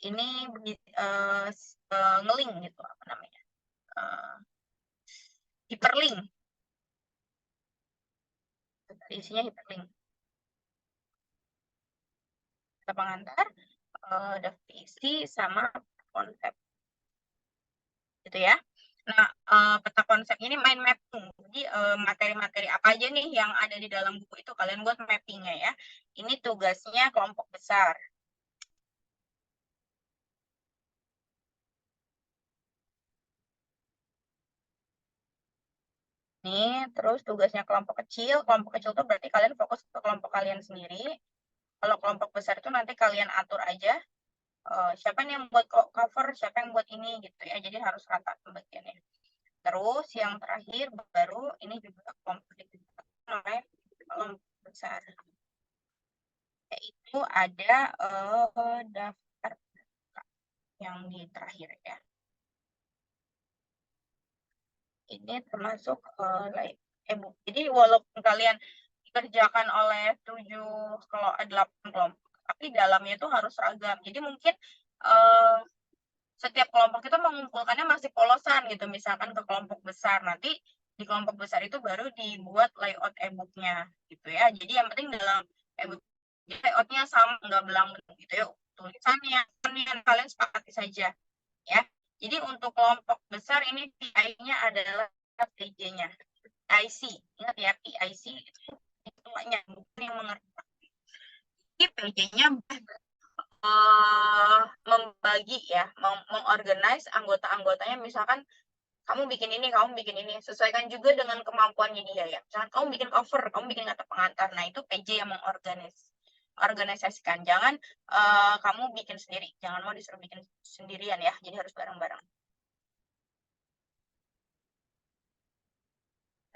Ini ngeling gitu, apa namanya? Hyperlink. Daftar isinya hyperlink. Kata pengantar, daftar isi sama konsep. Gitu ya. Nah, peta konsep ini main mapping. Jadi materi-materi apa aja nih yang ada di dalam buku itu kalian buat mappingnya ya. Ini tugasnya kelompok besar. Nih, terus tugasnya kelompok kecil. Kelompok kecil itu berarti kalian fokus ke kelompok kalian sendiri. Kalau kelompok besar itu nanti kalian atur aja. Siapa nih yang buat cover, siapa yang buat ini gitu ya. Jadi harus rata pembagiannya. Terus yang terakhir baru ini juga kelompok namanya kelompok besar. Yaitu ada daftar yang di terakhir ya. Ini termasuk e-book. Jadi walaupun kalian dikerjakan oleh 8 kelompok, tapi dalamnya itu harus seragam. Jadi mungkin setiap kelompok itu mengumpulkannya masih polosan gitu, misalkan ke kelompok besar. Nanti di kelompok besar itu baru dibuat layout e-booknya gitu ya. Jadi yang penting dalam e-book layoutnya sama, nggak belang-belang gitu ya. Tulisannya kalian sepakati saja ya. Jadi untuk kelompok besar ini PI-nya adalah PJ-nya. IC, ingat ya, PIC itu bukan yang mengerti. Jadi PJ-nya membagi ya, mengorganize anggota-anggotanya. Misalkan kamu bikin ini, sesuaikan juga dengan kemampuannya dia ya. Misalkan kamu bikin cover, kamu bikin kata pengantar, nah itu PJ yang mengorganisasikan. Jangan kamu bikin sendiri, jangan mau disuruh bikin sendirian ya, jadi harus bareng-bareng.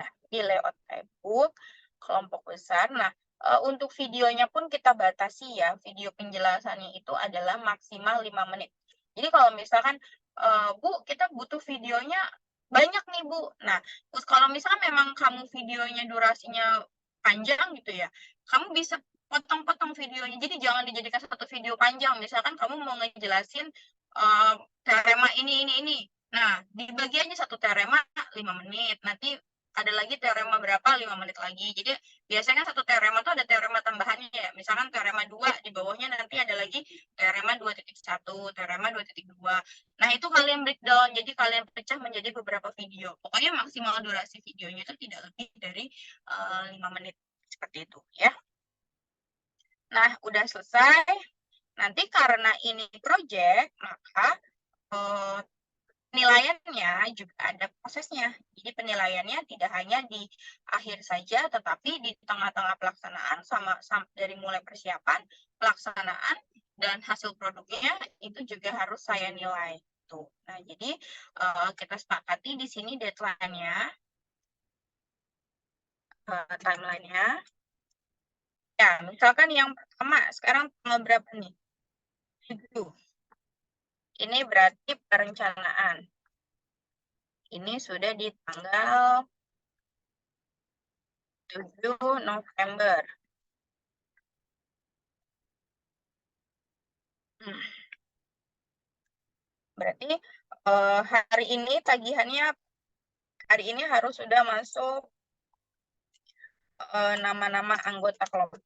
Nah, di layout e-book, kelompok besar. Nah, untuk videonya pun kita batasi ya, video penjelasannya itu adalah maksimal 5 menit. Jadi kalau misalkan, Bu, kita butuh videonya banyak nih, Bu. Nah, terus kalau misalkan memang kamu videonya durasinya panjang gitu ya, kamu bisa potong-potong videonya. Jadi jangan dijadikan satu video panjang. Misalkan kamu mau ngejelasin teorema ini. Nah, dibagi aja satu teorema 5 menit. Nanti ada lagi teorema berapa 5 menit lagi. Jadi biasanya satu teorema itu ada teorema tambahannya ya. Misalkan teorema 2 di bawahnya nanti ada lagi teorema 2.1, teorema 2.2. Nah, itu kalian breakdown. Jadi kalian pecah menjadi beberapa video. Pokoknya maksimal durasi videonya itu tidak lebih dari 5 menit seperti itu ya. Nah, udah selesai. Nanti karena ini project, maka penilaiannya juga ada prosesnya. Jadi penilaiannya tidak hanya di akhir saja, tetapi di tengah-tengah pelaksanaan sama dari mulai persiapan, pelaksanaan, dan hasil produknya itu juga harus saya nilai. Tuh. Nah, jadi kita sepakati di sini deadline-nya, timeline-nya. Ya, misalkan yang pertama, sekarang tanggal berapa nih? 7. Ini berarti perencanaan. Ini sudah di tanggal 7 November. Berarti hari ini tagihannya, hari ini harus sudah masuk nama-nama anggota kelompok.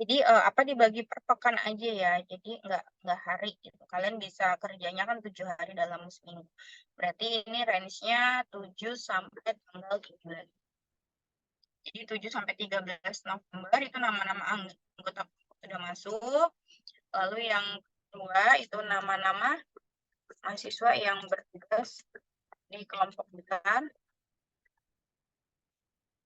Jadi apa dibagi per pekan aja ya, jadi nggak hari gitu. Kalian bisa kerjanya kan 7 hari dalam seminggu. Berarti ini range-nya 7 sampai tanggal 13. Jadi 7 sampai 13 November itu nama-nama anggota sudah masuk. Lalu yang kedua itu nama-nama mahasiswa yang bertugas di kelompok besar.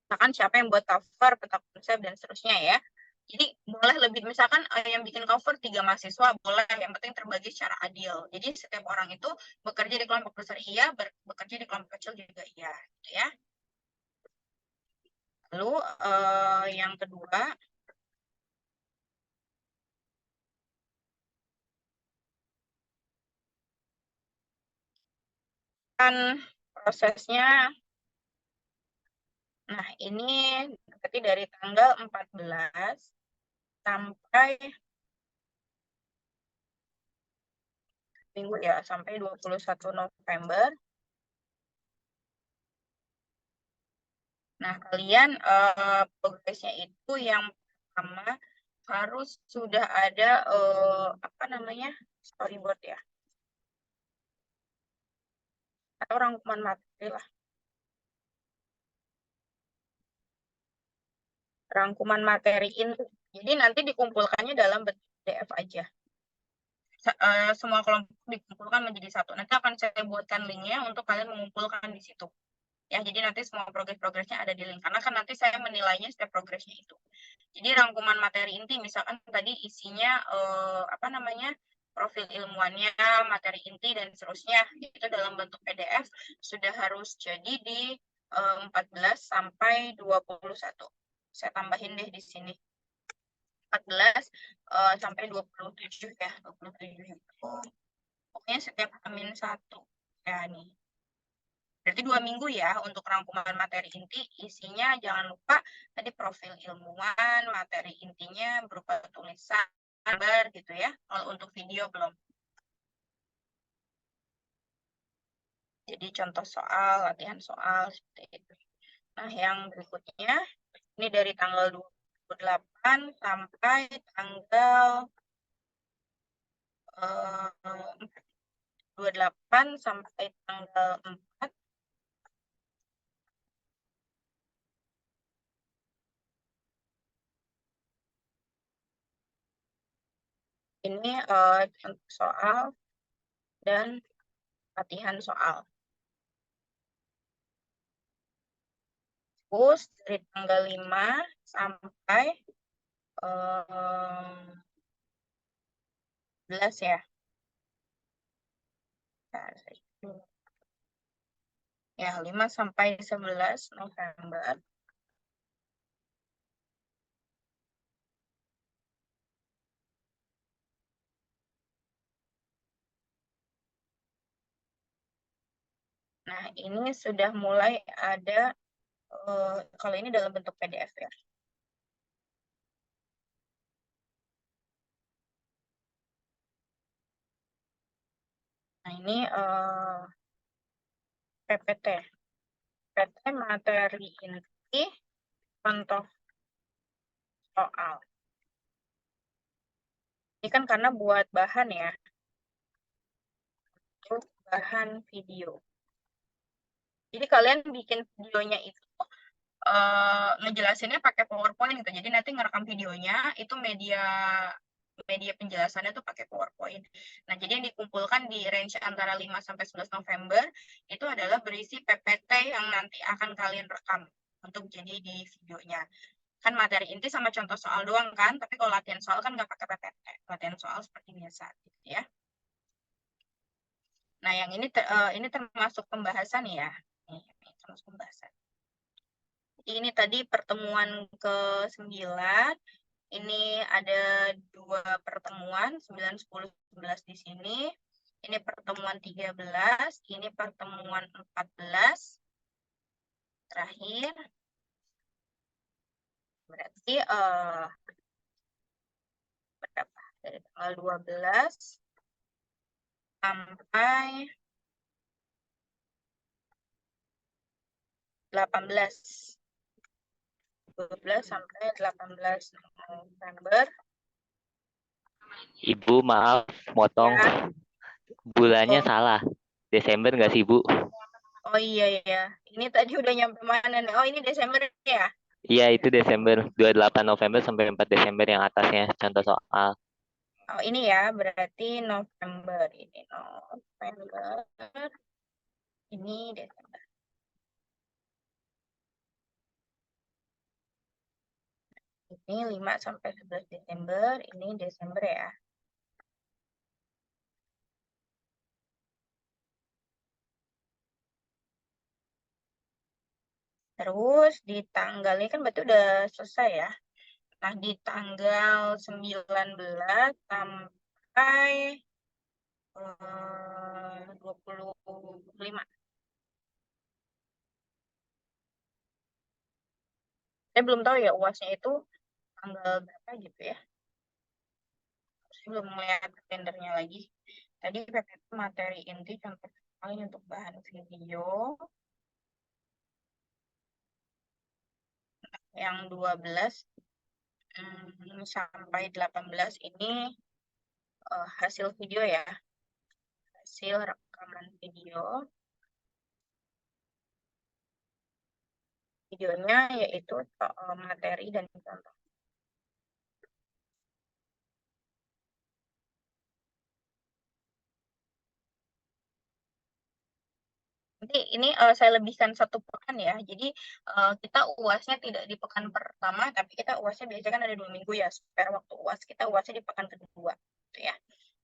Misalkan siapa yang buat cover, peta konsep, dan seterusnya ya. Jadi boleh lebih, misalkan yang bikin cover 3 mahasiswa, boleh, yang penting terbagi secara adil. Jadi setiap orang itu bekerja di kelompok besar iya, bekerja di kelompok kecil juga iya, gitu ya. Lalu yang kedua, kan prosesnya, nah ini berarti dari tanggal 14 sampai minggu ya, sampai 21 November. Nah, kalian progresnya itu yang pertama harus sudah ada apa namanya, storyboard ya, atau rangkuman materi lah. Rangkuman materi itu. Jadi nanti dikumpulkannya dalam bentuk PDF aja. Semua kelompok dikumpulkan menjadi satu. Nanti akan saya buatkan linknya untuk kalian mengumpulkan di situ. Ya, jadi nanti semua progres-progresnya ada di link. Karena kan nanti saya menilainya setiap progresnya itu. Jadi rangkuman materi inti, misalkan tadi isinya apa namanya, profil ilmuannya, materi inti, dan seterusnya, itu dalam bentuk PDF sudah harus jadi di 14 sampai 21. Saya tambahin deh di sini. 14 sampai 27 ya. 27 itu pokoknya setiap H-1 ya nih. Berarti 2 minggu ya untuk rangkuman materi inti. Isinya jangan lupa tadi profil ilmuwan, materi intinya berupa tulisan, gambar gitu ya. Kalau untuk video belum. Jadi contoh soal, latihan soal seperti itu. Nah, yang berikutnya ini dari tanggal 28 sampai tanggal 28 sampai tanggal 4. Ini contoh soal dan latihan soal. Terus dari tanggal 5 sampai 11 ya. Ya, 5 sampai 11 November. Nah, ini sudah mulai ada, kalau ini dalam bentuk PDF ya. Nah, ini PPT. PPT materi inti, contoh soal. Ini kan karena buat bahan ya. Untuk bahan video. Jadi kalian bikin videonya itu ngejelasinnya pakai PowerPoint gitu. Jadi nanti ngerekam videonya itu media media penjelasannya tuh pakai PowerPoint. Nah, jadi yang dikumpulkan di range antara 5 sampai 11 November itu adalah berisi PPT yang nanti akan kalian rekam untuk jadi di videonya. Kan materi inti sama contoh soal doang kan, tapi kalau latihan soal kan nggak pakai PPT. Latihan soal seperti biasa gitu ya. Nah, yang ini termasuk pembahasan ya. Ini termasuk pembahasan. Ini tadi pertemuan ke-9. Ini ada 2 pertemuan, 9, 10, 11 di sini. Ini pertemuan 13, ini pertemuan 14. Terakhir. Berarti berapa? Dari tanggal 12 sampai 18. 12 sampai 18 November. Ibu, maaf, motong. Ya. Bulannya Oh. salah. Desember nggak sih, Bu? Oh iya ya. Ini tadi udah nyampe mana nih? Oh, ini Desember ya? Iya, itu Desember. 28 November sampai 4 Desember yang atasnya. Contoh soal. Oh, ini ya, berarti November. Ini November. Ini Desember. Ini 5 sampai 11 Desember. Ini Desember ya. Terus di tanggal ini kan berarti udah selesai ya. Nah, di tanggal 19 sampai 25. Saya belum tahu ya UASnya itu tanggal berapa gitu ya. Saya belum melihat kalendernya lagi. Tadi PPT materi inti contoh paling untuk bahan video. Yang 12 sampai 18 ini hasil video ya. Hasil rekaman video. Videonya yaitu materi dan contoh. Nanti ini saya lebihkan 1 pekan ya. Jadi kita UASnya tidak di pekan pertama, tapi kita UASnya biasanya kan ada 2 minggu ya. Spare waktu UAS kita UASnya di pekan kedua, gitu ya.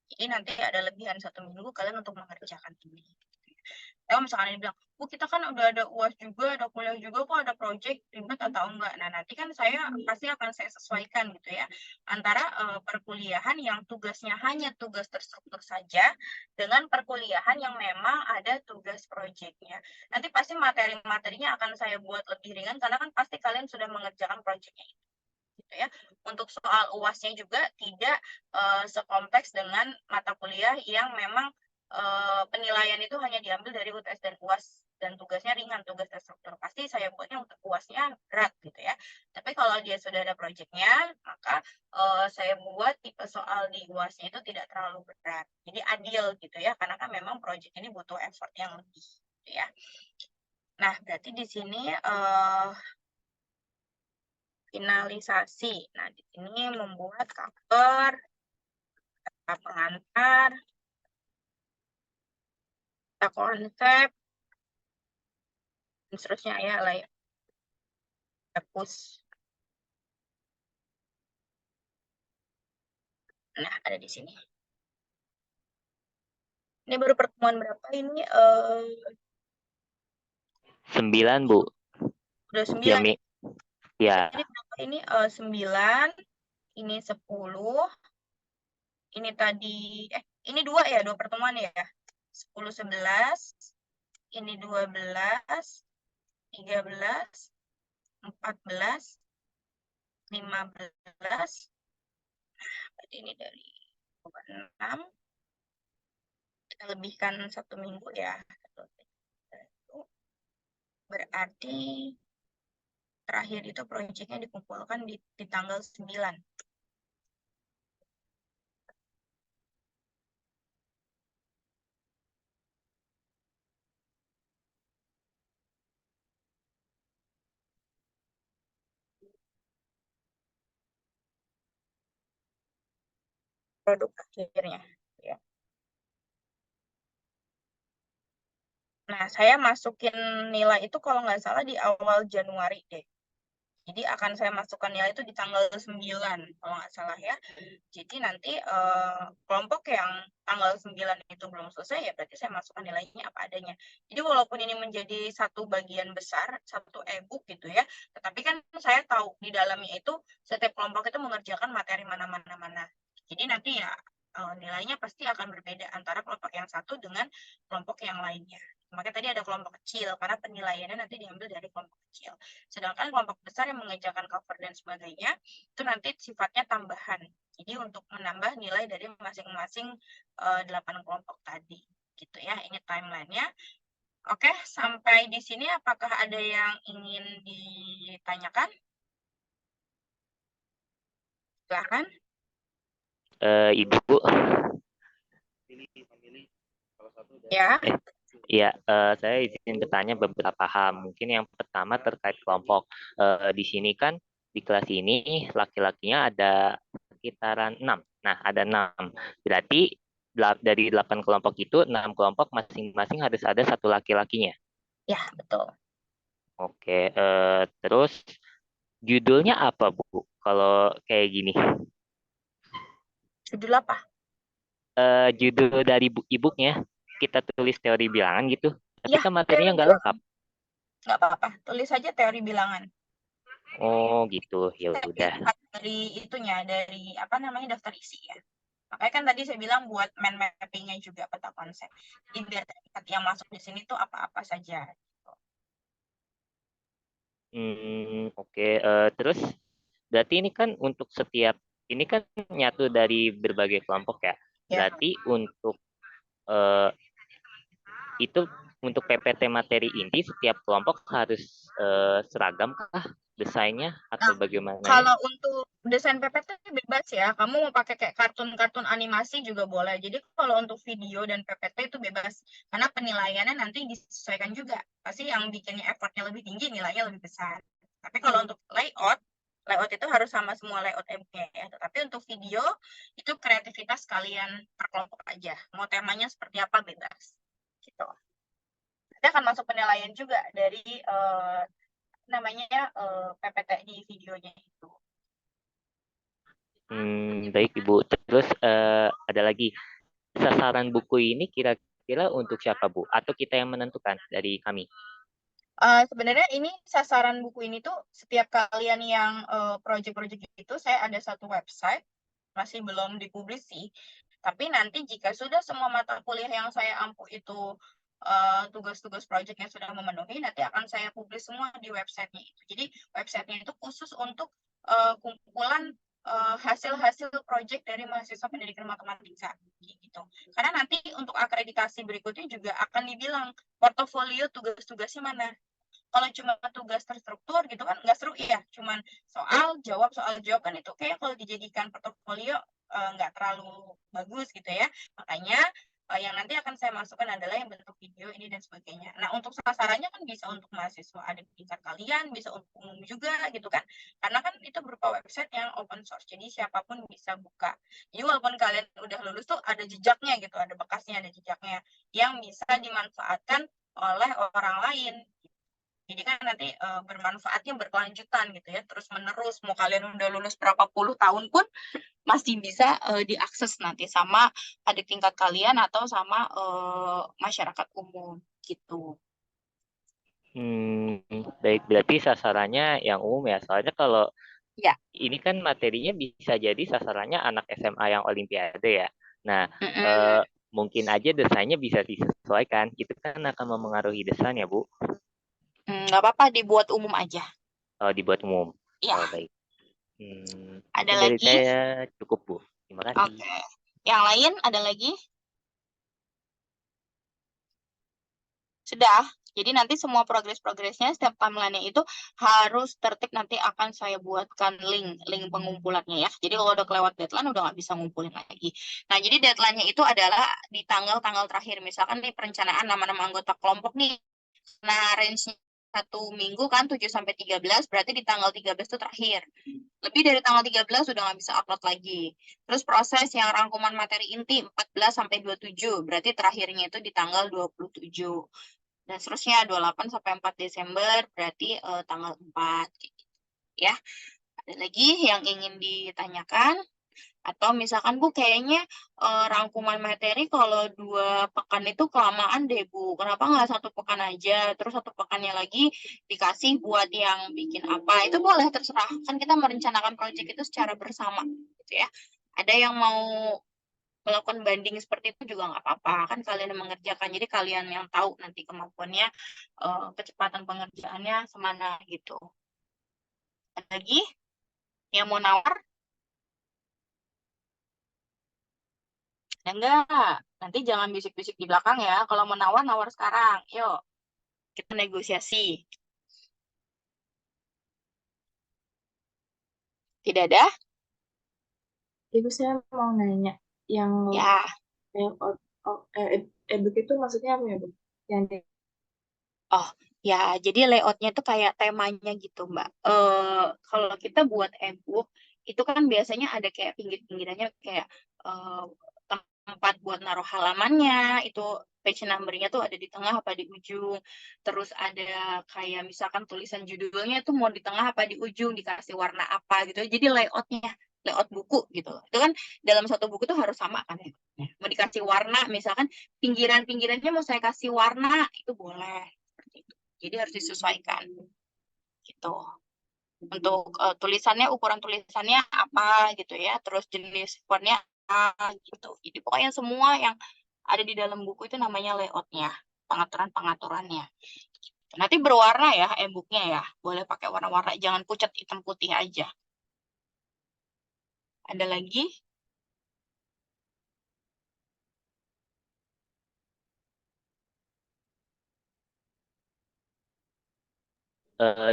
Jadi nanti ada lebihan 1 minggu kalian untuk mengerjakan ini. Kalau misalkan dibilang, Bu, kita kan udah ada UAS juga, ada kuliah juga, kok ada project ribet atau enggak? Nah, nanti kan pasti akan saya sesuaikan gitu ya. Antara perkuliahan yang tugasnya hanya tugas terstruktur saja, dengan perkuliahan yang memang ada tugas projectnya. Nanti pasti materi-materinya akan saya buat lebih ringan, karena kan pasti kalian sudah mengerjakan projectnya itu. Gitu ya. Untuk soal UASnya juga tidak sekompleks dengan mata kuliah yang memang penilaian itu hanya diambil dari UTS dan UAS dan tugasnya ringan, tugas terstruktur. Pasti saya buatnya untuk UASnya berat gitu ya. Tapi kalau dia sudah ada projectnya, maka saya buat tipe soal di UASnya itu tidak terlalu berat. Jadi adil gitu ya, karena kan memang project ini butuh effort yang lebih gitu ya. Nah, berarti di sini finalisasi. Nah, di sini membuat cover, kata pengantar, kata konsep, dan seterusnya ya, hapus. Nah, ada di sini. Ini baru pertemuan berapa ini? 9, Bu. Udah 9. Ya, ya. Jadi berapa ini? 9, ini 10, ini tadi, ini 2 ya, 2 pertemuan ya. 10, 11, ini 12, 13, 14, 15, berarti ini dari 26, kita lebihkan 1 minggu ya. Berarti terakhir itu proyeknya dikumpulkan di tanggal 9. produk akhirnya. Ya. Nah, saya masukin nilai itu kalau nggak salah di awal Januari deh. Jadi akan saya masukkan nilai itu di tanggal 9 kalau nggak salah ya. Jadi nanti kelompok yang tanggal 9 itu belum selesai ya berarti saya masukkan nilainya apa adanya. Jadi walaupun ini menjadi satu bagian besar, satu e-book gitu ya, tetapi kan saya tahu di dalamnya itu setiap kelompok itu mengerjakan materi mana-mana. Jadi nanti ya nilainya pasti akan berbeda antara kelompok yang satu dengan kelompok yang lainnya. Makanya tadi ada kelompok kecil, karena penilaiannya nanti diambil dari kelompok kecil. Sedangkan kelompok besar yang mengerjakan cover dan sebagainya, itu nanti sifatnya tambahan. Jadi untuk menambah nilai dari masing-masing 8 kelompok tadi. Gitu ya, ini timelinenya. Oke, sampai di sini apakah ada yang ingin ditanyakan? Silahkan. Ibu. Ya. Iya, saya izin bertanya beberapa hal. Mungkin yang pertama terkait kelompok. Di sini kan di kelas ini laki-lakinya ada sekitaran 6. Nah, ada 6. Berarti dari 8 kelompok itu 6 kelompok masing-masing harus ada satu laki-lakinya. Ya, betul. Oke, terus judulnya apa, Bu? Kalau kayak gini. Judul apa? Judul dari e-booknya kita tulis teori bilangan gitu. Tapi Ya, kan materinya teori nggak bilangan. lengkap. Nggak apa-apa, tulis saja teori bilangan. Oh, gitu. Ya udah. Dari itunya, dari apa namanya daftar isi ya. Makanya kan tadi saya bilang buat mind mapping-nya juga peta konsep. Jadi biar terlihat yang masuk di sini tuh apa-apa saja. Oke. Terus berarti ini kan untuk setiap ini kan nyatu dari berbagai kelompok ya. Ya. Berarti untuk eh, itu untuk PPT materi inti setiap kelompok harus seragam kah desainnya atau bagaimana ya? Kalau untuk desain PPT bebas ya, kamu mau pakai kayak kartun-kartun animasi juga boleh. Jadi kalau untuk video dan PPT itu bebas, karena penilaiannya nanti disesuaikan juga. Pasti yang bikinnya effortnya lebih tinggi, nilainya lebih besar. Tapi kalau untuk layout itu harus sama semua layout e-booknya ya. Tetapi untuk video itu kreativitas kalian per kelompok aja. Mau temanya seperti apa bebas. Gitu. Nanti akan masuk penilaian juga dari namanya PPT di videonya itu. Baik Ibu. Terus ada lagi sasaran buku ini kira-kira untuk siapa Bu? Atau kita yang menentukan dari kami? Sebenarnya ini sasaran buku ini tuh setiap kalian yang project-project itu saya ada satu website masih belum dipublis sih. Tapi nanti jika sudah semua mata kuliah yang saya ampu itu tugas-tugas projectnya sudah memenuhi, nanti akan saya publis semua di websitenya itu. Jadi websitenya itu khusus untuk kumpulan hasil-hasil project dari mahasiswa pendidikan matematika gitu. Karena nanti untuk akreditasi berikutnya juga akan dibilang portofolio tugas-tugasnya mana. Kalau cuma tugas terstruktur gitu kan nggak seru ya, cuman soal jawab kan itu kayak kalau dijadikan portofolio nggak terlalu bagus gitu ya. Makanya yang nanti akan saya masukkan adalah yang bentuk video ini dan sebagainya. Nah, untuk sasarannya kan bisa untuk mahasiswa ada di tingkat kalian, bisa untuk umum juga gitu kan. Karena kan itu berupa website yang open source, jadi siapapun bisa buka. Jadi walaupun kalian udah lulus tuh ada jejaknya gitu, ada bekasnya, ada jejaknya yang bisa dimanfaatkan oleh orang lain. Jadi kan nanti bermanfaatnya berkelanjutan gitu ya, terus menerus. Mau kalian udah lulus berapa puluh tahun pun masih bisa diakses nanti sama adik tingkat kalian atau sama masyarakat umum gitu. Baik, berarti sasarannya yang umum ya. Soalnya kalau Ya. ini kan materinya bisa jadi sasarannya anak SMA yang Olimpiade ya. Nah, mungkin aja desainnya bisa disesuaikan. Itu kan akan memengaruhi desain ya, Bu. Nggak apa-apa, dibuat umum aja. Oh, dibuat umum. Ya. Oh, baik. Ada Mungkin dari lagi? saya cukup, Bu. Terima kasih. Oke. Yang lain ada lagi? Sudah. Jadi nanti semua progres-progresnya setiap timeline-nya itu harus tertib, nanti akan saya buatkan link pengumpulannya ya. Jadi kalau udah kelewat deadline udah nggak bisa ngumpulin lagi. Nah, jadi deadline-nya itu adalah di tanggal-tanggal terakhir. Misalkan nih perencanaan nama-nama anggota kelompok nih. Nah, range-nya satu minggu kan 7 sampai 13, berarti di tanggal 13 itu terakhir. Lebih dari tanggal 13 sudah nggak bisa upload lagi. Terus proses yang rangkuman materi inti 14 sampai 27, berarti terakhirnya itu di tanggal 27. Dan seterusnya 28 sampai 4 Desember, berarti tanggal 4 gitu. Ya. Ada lagi yang ingin ditanyakan? Atau misalkan Bu, kayaknya rangkuman materi kalau 2 pekan itu kelamaan deh Bu. Kenapa nggak 1 pekan aja? Terus 1 pekannya lagi dikasih buat yang bikin apa? Itu boleh, terserah. Kan kita merencanakan proyek itu secara bersama, gitu ya. Ada yang mau melakukan banding seperti itu juga nggak apa-apa. Kan kalian yang mengerjakan, jadi kalian yang tahu nanti kemampuannya, kecepatan pengerjaannya semana gitu. Ada lagi yang mau nawar? Ada enggak? Nanti jangan bisik-bisik di belakang ya. Kalau mau nawar, nawar sekarang. Yuk, kita negosiasi. Tidak ada? Ibu saya mau nanya, yang Ya. e-book itu maksudnya apa ya, Bu? Yang Oh, ya. Jadi layoutnya itu kayak temanya gitu, Mbak. Kalau kita buat e-book, itu kan biasanya ada kayak pinggir-pinggirannya kayak eh, tempat buat naruh halamannya, itu page number-nya tuh ada di tengah apa di ujung. Terus ada kayak misalkan tulisan judulnya tuh mau di tengah apa di ujung, dikasih warna apa gitu. Jadi layoutnya, layout buku gitu. Itu kan dalam satu buku tuh harus sama kan ya. Mau dikasih warna, misalkan pinggiran-pinggirannya mau saya kasih warna, itu boleh. Seperti itu. Jadi harus disesuaikan gitu. Untuk tulisannya, ukuran tulisannya apa gitu ya. Terus jenis fontnya apa gitu. Jadi pokoknya semua yang ada di dalam buku itu namanya layoutnya, pengaturan-pengaturannya. Nanti berwarna ya e-booknya ya. Boleh pakai warna-warna, jangan pucat hitam putih aja. Ada lagi?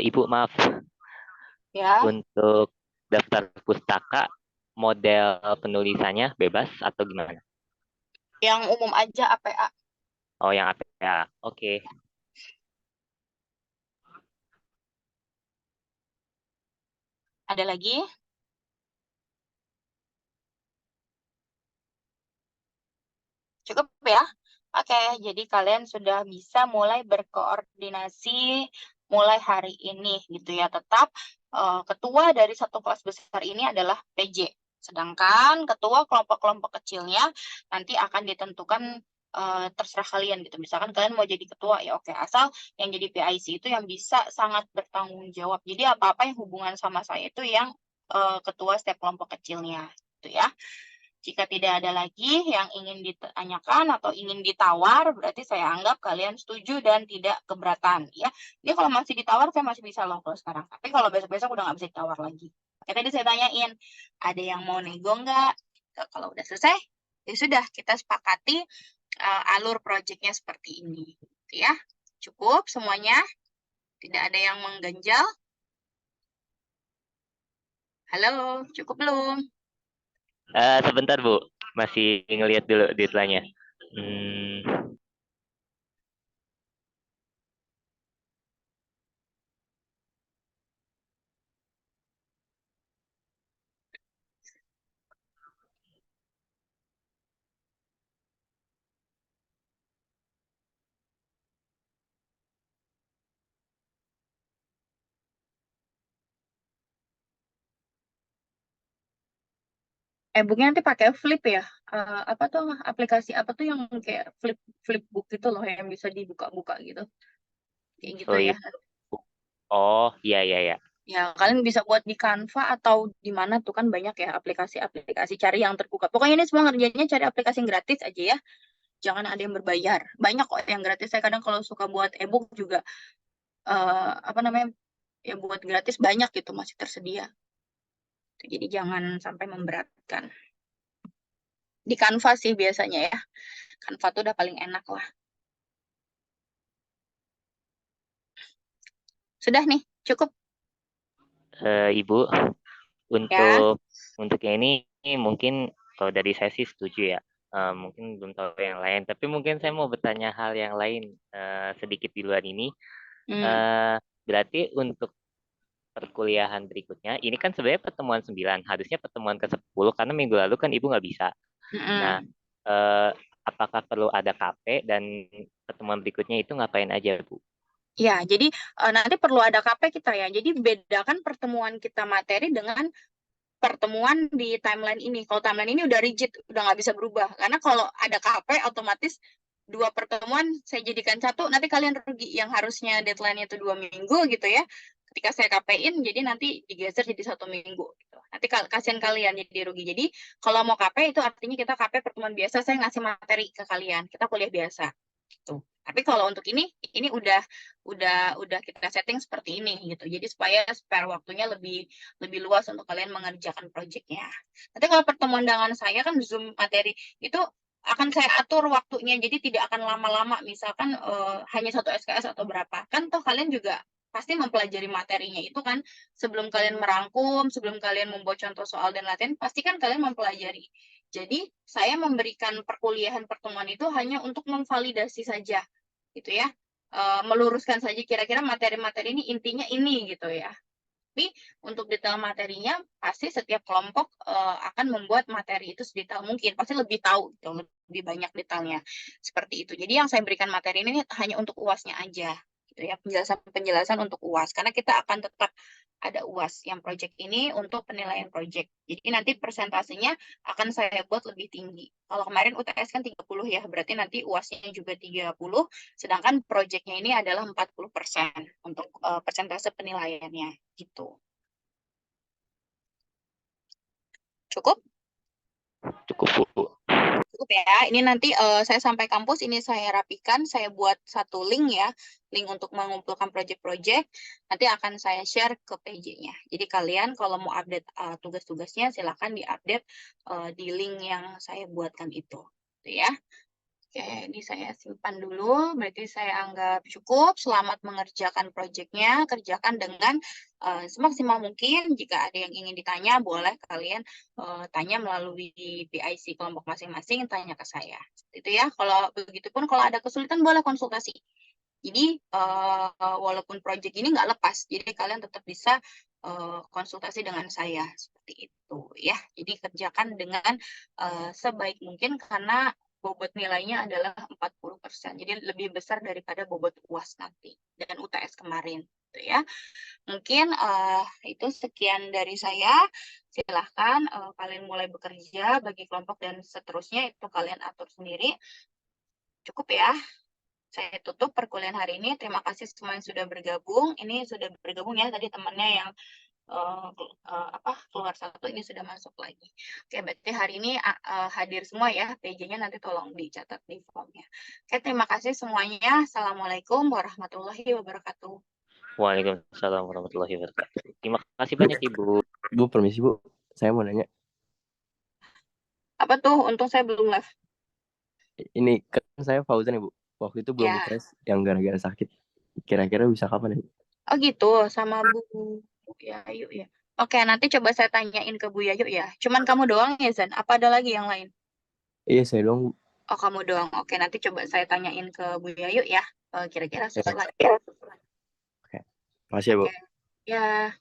Ibu maaf, Ya, untuk daftar pustaka model penulisannya bebas atau gimana? yang umum aja APA. Oh, yang APA. Oke. Ada lagi? Cukup ya? Oke, jadi kalian sudah bisa mulai berkoordinasi mulai hari ini gitu ya. Tetap ketua dari satu kelas besar ini adalah PJ. Sedangkan ketua kelompok-kelompok kecilnya nanti akan ditentukan terserah kalian gitu. Misalkan kalian mau jadi ketua ya oke, asal yang jadi PIC itu yang bisa sangat bertanggung jawab. Jadi apa-apa yang hubungan sama saya itu yang ketua setiap kelompok kecilnya gitu ya. Jika tidak ada lagi yang ingin ditanyakan atau ingin ditawar, berarti saya anggap kalian setuju dan tidak keberatan. Ya, ini kalau masih ditawar, saya masih bisa loh kalau sekarang. Tapi kalau besok-besok udah nggak bisa ditawar lagi. Oke, tadi saya tanyain, ada yang mau nego nggak? Kalau udah selesai, ya sudah, kita sepakati alur proyeknya seperti ini. Ya, cukup semuanya. Tidak ada yang mengganjal. Halo, cukup belum? Sebentar Bu, masih ngelihat dulu deadline-nya. Hmm, E-booknya nanti pakai Flip ya. Apa tuh aplikasi apa tuh yang kayak flip book gitu loh yang bisa dibuka-buka gitu. Kayak gitu ya. Flip. Oh, iya iya ya. Ya, kalian bisa buat di Canva atau di mana tuh kan banyak ya aplikasi-aplikasi, cari yang terbuka. Pokoknya ini semua ngerjainnya cari aplikasi yang gratis aja ya. Jangan ada yang berbayar. Banyak kok yang gratis. Saya kadang kalau suka buat e-book juga apa namanya? Ya buat gratis banyak gitu masih tersedia. Jadi jangan sampai memberatkan. Di Canva sih biasanya ya. Canva tuh udah paling enak lah. Sudah nih, cukup Ibu, ya. untuk yang ini mungkin kalau dari saya sih setuju ya. Mungkin belum tahu yang lain, tapi mungkin saya mau bertanya hal yang lain sedikit di luar ini. Hmm. Berarti untuk perkuliahan berikutnya, ini kan sebenarnya pertemuan 9, harusnya pertemuan ke-10 karena minggu lalu kan Ibu nggak bisa. Nah, apakah perlu ada KP dan pertemuan berikutnya itu ngapain aja, Bu? Ya, jadi nanti perlu ada KP kita ya. Jadi bedakan pertemuan kita materi dengan pertemuan di timeline ini. Kalau timeline ini udah rigid, udah nggak bisa berubah. Karena kalau ada KP, otomatis 2 pertemuan saya jadikan 1, nanti kalian rugi. Yang harusnya deadline-nya itu 2 minggu gitu ya. Ketika saya KP-in, jadi nanti digeser jadi 1 minggu. Gitu. Nanti kasihan kalian jadi rugi. Jadi kalau mau KP itu artinya kita KP pertemuan biasa, saya ngasih materi ke kalian. Kita kuliah biasa. Gitu. Tapi kalau untuk ini udah kita setting seperti ini gitu. Jadi supaya spare waktunya lebih luas untuk kalian mengerjakan proyeknya. Nanti kalau pertemuan dengan saya kan Zoom materi itu akan saya atur waktunya, jadi tidak akan lama-lama. Misalkan hanya 1 SKS atau berapa. Kan toh kalian juga pasti mempelajari materinya itu kan sebelum kalian merangkum, sebelum kalian membuat contoh soal dan latihan, pasti kan kalian mempelajari. Jadi saya memberikan perkuliahan pertemuan itu hanya untuk memvalidasi saja, gitu ya. Meluruskan saja kira-kira materi-materi ini intinya ini gitu ya. Tapi untuk detail materinya pasti setiap kelompok akan membuat materi itu sedetail mungkin, pasti lebih tahu gitu, lebih banyak detailnya seperti itu. Jadi yang saya berikan materi ini hanya untuk UAS-nya aja gitu ya, penjelasan untuk UAS, karena kita akan tetap ada UAS yang project ini untuk penilaian project. Jadi nanti persentasenya akan saya buat lebih tinggi. Kalau kemarin UTS kan 30 ya, berarti nanti UAS-nya juga 30, sedangkan project-nya ini adalah 40% untuk persentase penilaiannya gitu. Cukup? Cukup, Bu. Cukup ya. Ini nanti saya sampai kampus, ini saya rapikan, saya buat satu link ya, link untuk mengumpulkan project-project. Nanti akan saya share ke PJ-nya. Jadi kalian kalau mau update tugas-tugasnya, silakan diupdate di link yang saya buatkan itu. Gitu ya. Oke, ini saya simpan dulu. Berarti saya anggap cukup. Selamat mengerjakan proyeknya. Kerjakan dengan semaksimal mungkin. Jika ada yang ingin ditanya, boleh kalian tanya melalui PIC kelompok masing-masing, tanya ke saya. Itu ya. Kalau begitupun, kalau ada kesulitan, boleh konsultasi. Jadi, walaupun proyek ini nggak lepas, jadi kalian tetap bisa konsultasi dengan saya. Seperti itu ya. Jadi kerjakan dengan sebaik mungkin karena bobot nilainya adalah 40%. Jadi lebih besar daripada bobot UAS nanti dan UTS kemarin. Gitu ya. Mungkin itu sekian dari saya. Silahkan kalian mulai bekerja bagi kelompok dan seterusnya itu kalian atur sendiri. Cukup ya. Saya tutup perkuliahan hari ini. Terima kasih semua yang sudah bergabung. Ini sudah bergabung ya tadi temannya yang keluar 1 ini sudah masuk lagi. Oke, berarti hari ini hadir semua ya. PJ-nya nanti tolong dicatat di formnya. Oke, terima kasih semuanya. Assalamualaikum warahmatullahi wabarakatuh. Waalaikumsalam warahmatullahi wabarakatuh. Terima kasih banyak, Ibu. Bu, permisi Bu, saya mau nanya. Apa tuh? Untung saya belum live. Ini kan saya Fauzan ya Bu. Waktu itu belum Ya. tes yang gara-gara sakit. Kira-kira bisa kapan ya? Oh gitu, sama Bu Yayu ya. Oke, nanti coba saya tanyain ke Bu Yayu ya. Cuman kamu doang ya, Zan? Apa ada lagi yang lain? Iya, saya doang Bu. Oh, kamu doang. Oke, nanti coba saya tanyain ke Bu Yayu ya. Kira-kira sesuai. Oke. Makasih ya Bu. Oke. Ya.